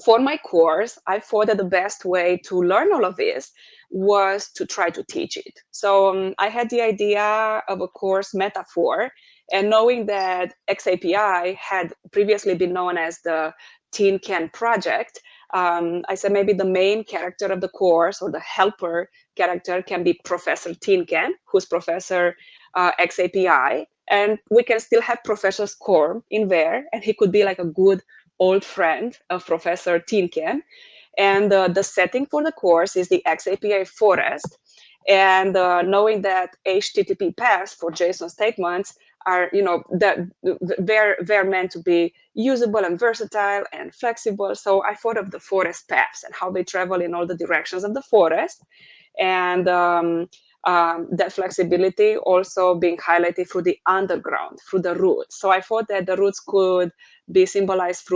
for my course, I thought that the best way to learn all of this was to try to teach it. So I had the idea of a course metaphor, and knowing that xAPI had previously been known as the Tin Can project, I said maybe the main character of the course or the helper character can be Professor Tin Can, who's Professor xAPI, and we can still have Professor Scorm in there, and he could be like a good old friend of Professor Tin Can. And the setting for the course is the xAPI forest. And knowing that HTTP paths for JSON statements are, they're meant to be usable and versatile and flexible. So I thought of the forest paths and how they travel in all the directions of the forest. And that flexibility also being highlighted through the underground, through the roots. So I thought that the roots could be symbolized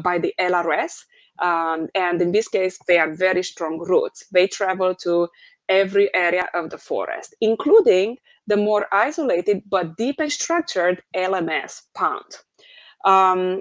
by the LRS. And in this case, they are very strong roots. They travel to every area of the forest, including the more isolated but deep and structured LMS pond.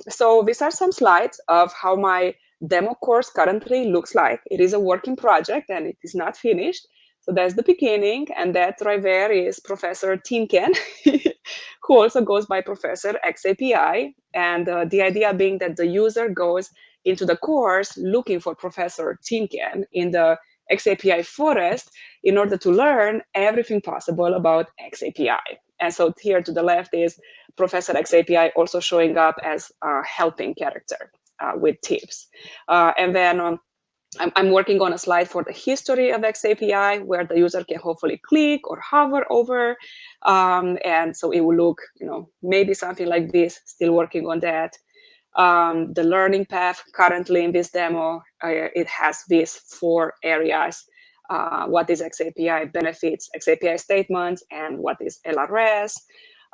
So these are some slides of how my demo course currently looks like. It is a working project and it is not finished. So that's the beginning, and that right there is Professor Tin Can, who also goes by Professor xAPI. And the idea being that the user goes into the course looking for Professor Tin Can in the xAPI forest in order to learn everything possible about xAPI. And so here to the left is Professor xAPI also showing up as a helping character with tips. And then I'm working on a slide for the history of xAPI, where the user can hopefully click or hover over. And so it will look, maybe something like this, still working on that. The learning path currently in this demo, it has these 4 areas. What is xAPI benefits, xAPI statements, and what is LRS.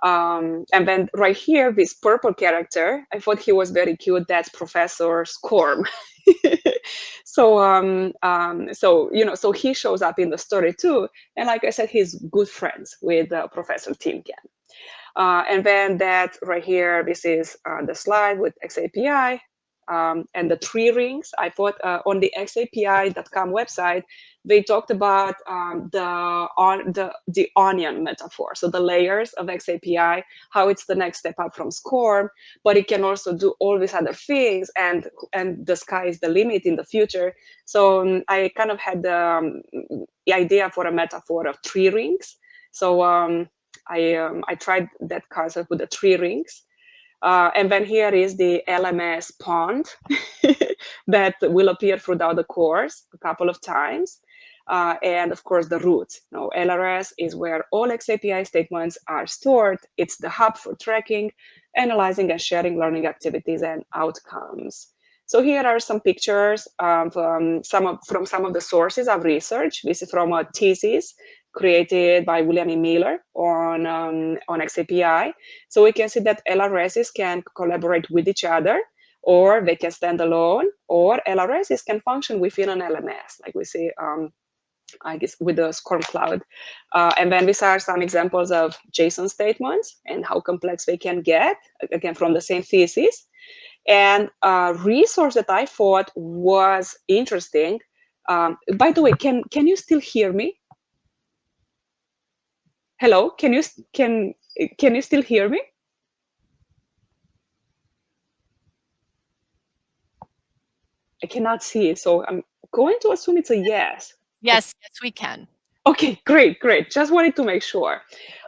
And then right here, this purple character, I thought he was very cute. That's Professor Scorm. So he shows up in the story too. And like I said, he's good friends with Professor Tin Can. And then that right here, this is the slide with xAPI and the 3 rings. I thought on the xapi.com website, they talked about the onion metaphor. So the layers of xAPI, how it's the next step up from Scorm, but it can also do all these other things, and the sky is the limit in the future. So I kind of had the idea for a metaphor of 3 rings. So I tried that concept with the 3 rings. And then here is the LMS pond that will appear throughout the course a couple of times. And of course, the roots. LRS is where all xAPI statements are stored. It's the hub for tracking, analyzing, and sharing learning activities and outcomes. So here are some pictures from some of the sources of research. This is from a thesis created by William E. Miller on xAPI. So we can see that LRSs can collaborate with each other, or they can stand alone, or LRSs can function within an LMS, like we see, I guess, with the Scorm Cloud. And then these are some examples of JSON statements and how complex they can get, again, from the same thesis. And a resource that I thought was interesting, by the way, can you still hear me? Hello, can you still hear me? I cannot see it, so I'm going to assume it's a yes. Yes, we can. Okay, great. Just wanted to make sure.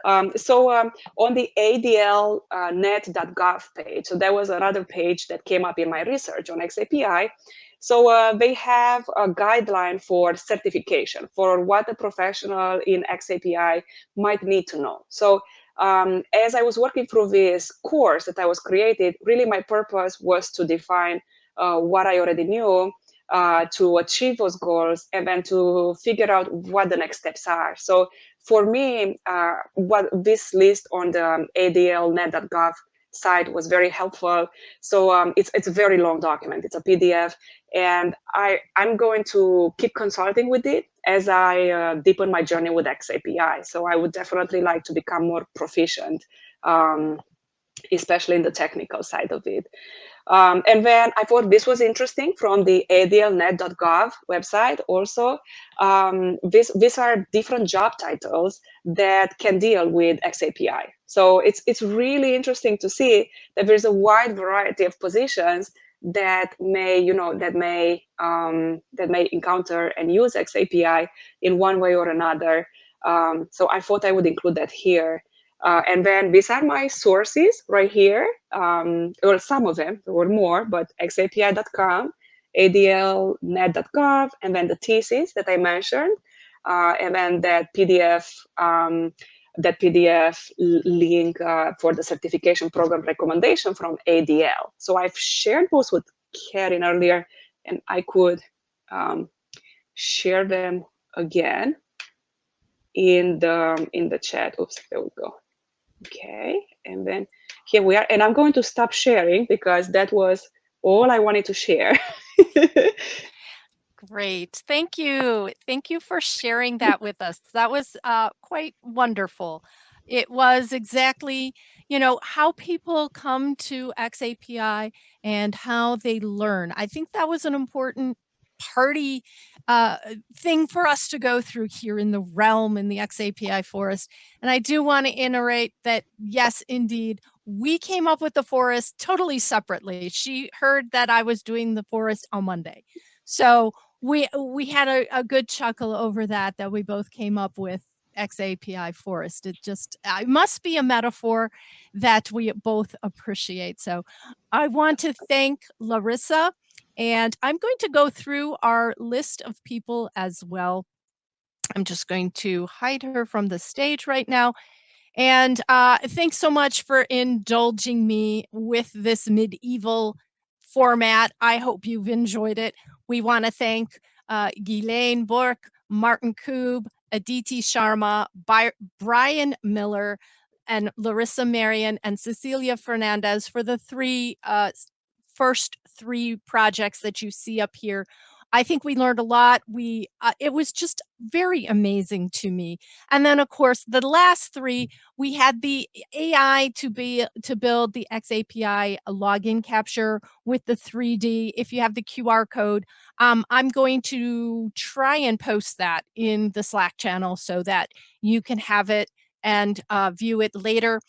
On the adlnet.gov page, so there was another page that came up in my research on xAPI. So they have a guideline for certification for what a professional in xAPI might need to know. So as I was working through this course that I was created, really my purpose was to define what I already knew, to achieve those goals, and then to figure out what the next steps are. So for me, what this list on the adlnet.gov site was very helpful. So it's a very long document. It's a PDF, and I'm going to keep consulting with it as I deepen my journey with xAPI. So I would definitely like to become more proficient, especially in the technical side of it. And then I thought this was interesting from the adlnet.gov website also. These are different job titles that can deal with xAPI. So it's really interesting to see that there's a wide variety of positions that may encounter and use xAPI in one way or another. So I thought I would include that here. And then these are my sources right here, or some of them, there were more, but xapi.com, adlnet.gov, and then the thesis that I mentioned, and then that PDF link for the certification program recommendation from ADL. So I've shared those with Karen earlier, and I could share them again in the chat. Oops, there we go. Okay, and then here we are, and I'm going to stop sharing because that was all I wanted to share. Great. Thank you. Thank you for sharing that with us. That was quite wonderful. It was exactly, how people come to xAPI and how they learn. I think that was an important party thing for us to go through here in the realm in the xAPI forest. And I do want to iterate that, yes, indeed, we came up with the forest totally separately. She heard that I was doing the forest on Monday. So we had a good chuckle over that we both came up with xAPI forest. It must be a metaphor that we both appreciate. So I want to thank Larissa, and I'm going to go through our list of people as well. I'm just going to hide her from the stage right now. And thanks so much for indulging me with this medieval format. I hope you've enjoyed it. We want to thank Ghislaine Bork, Martin Koob, Aditi Sharma, Brian Miller, and Larissa Marion and Cecilia Fernandez for the first three projects that you see up here. I think we learned a lot. It was just very amazing to me. And then, of course, the last three, we had the AI to build the xAPI login capture with the 3D. If you have the QR code, I'm going to try and post that in the Slack channel so that you can have it and view it later.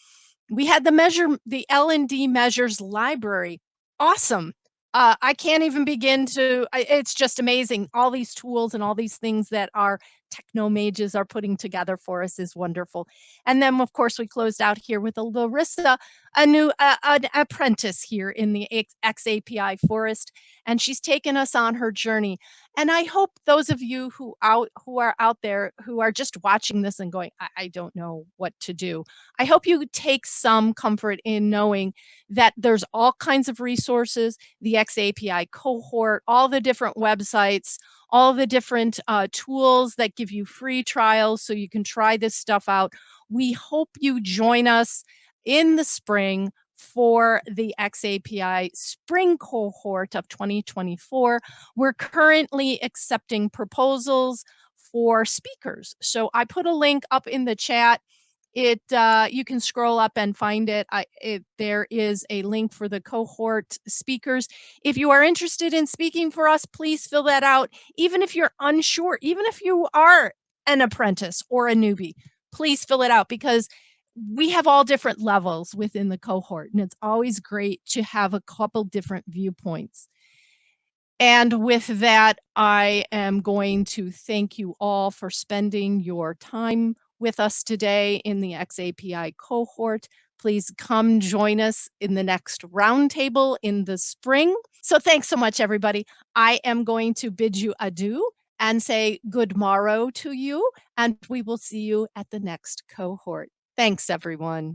We had the L&D measures library. Awesome. I can't even begin to, it's just amazing. All these tools and all these things that our techno mages are putting together for us is wonderful. And then, of course, we closed out here with a Larissa, an apprentice here in the xAPI forest, and she's taken us on her journey. And I hope those of you who are out there who are just watching this and going, I don't know what to do. I hope you take some comfort in knowing that there's all kinds of resources, the xAPI cohort, all the different websites, all the different tools that give you free trials so you can try this stuff out. We hope you join us in the spring for the xAPI spring cohort of 2024. We're currently accepting proposals for speakers. So I put a link up in the chat. You can scroll up and find it. There is a link for the cohort speakers. If you are interested in speaking for us, please fill that out. Even if you're unsure, even if you are an apprentice or a newbie, please fill it out because we have all different levels within the cohort, and it's always great to have a couple different viewpoints. And with that, I am going to thank you all for spending your time with us today in the xAPI cohort. Please come join us in the next roundtable in the spring. So thanks so much, everybody. I am going to bid you adieu and say good morrow to you, and we will see you at the next cohort. Thanks, everyone.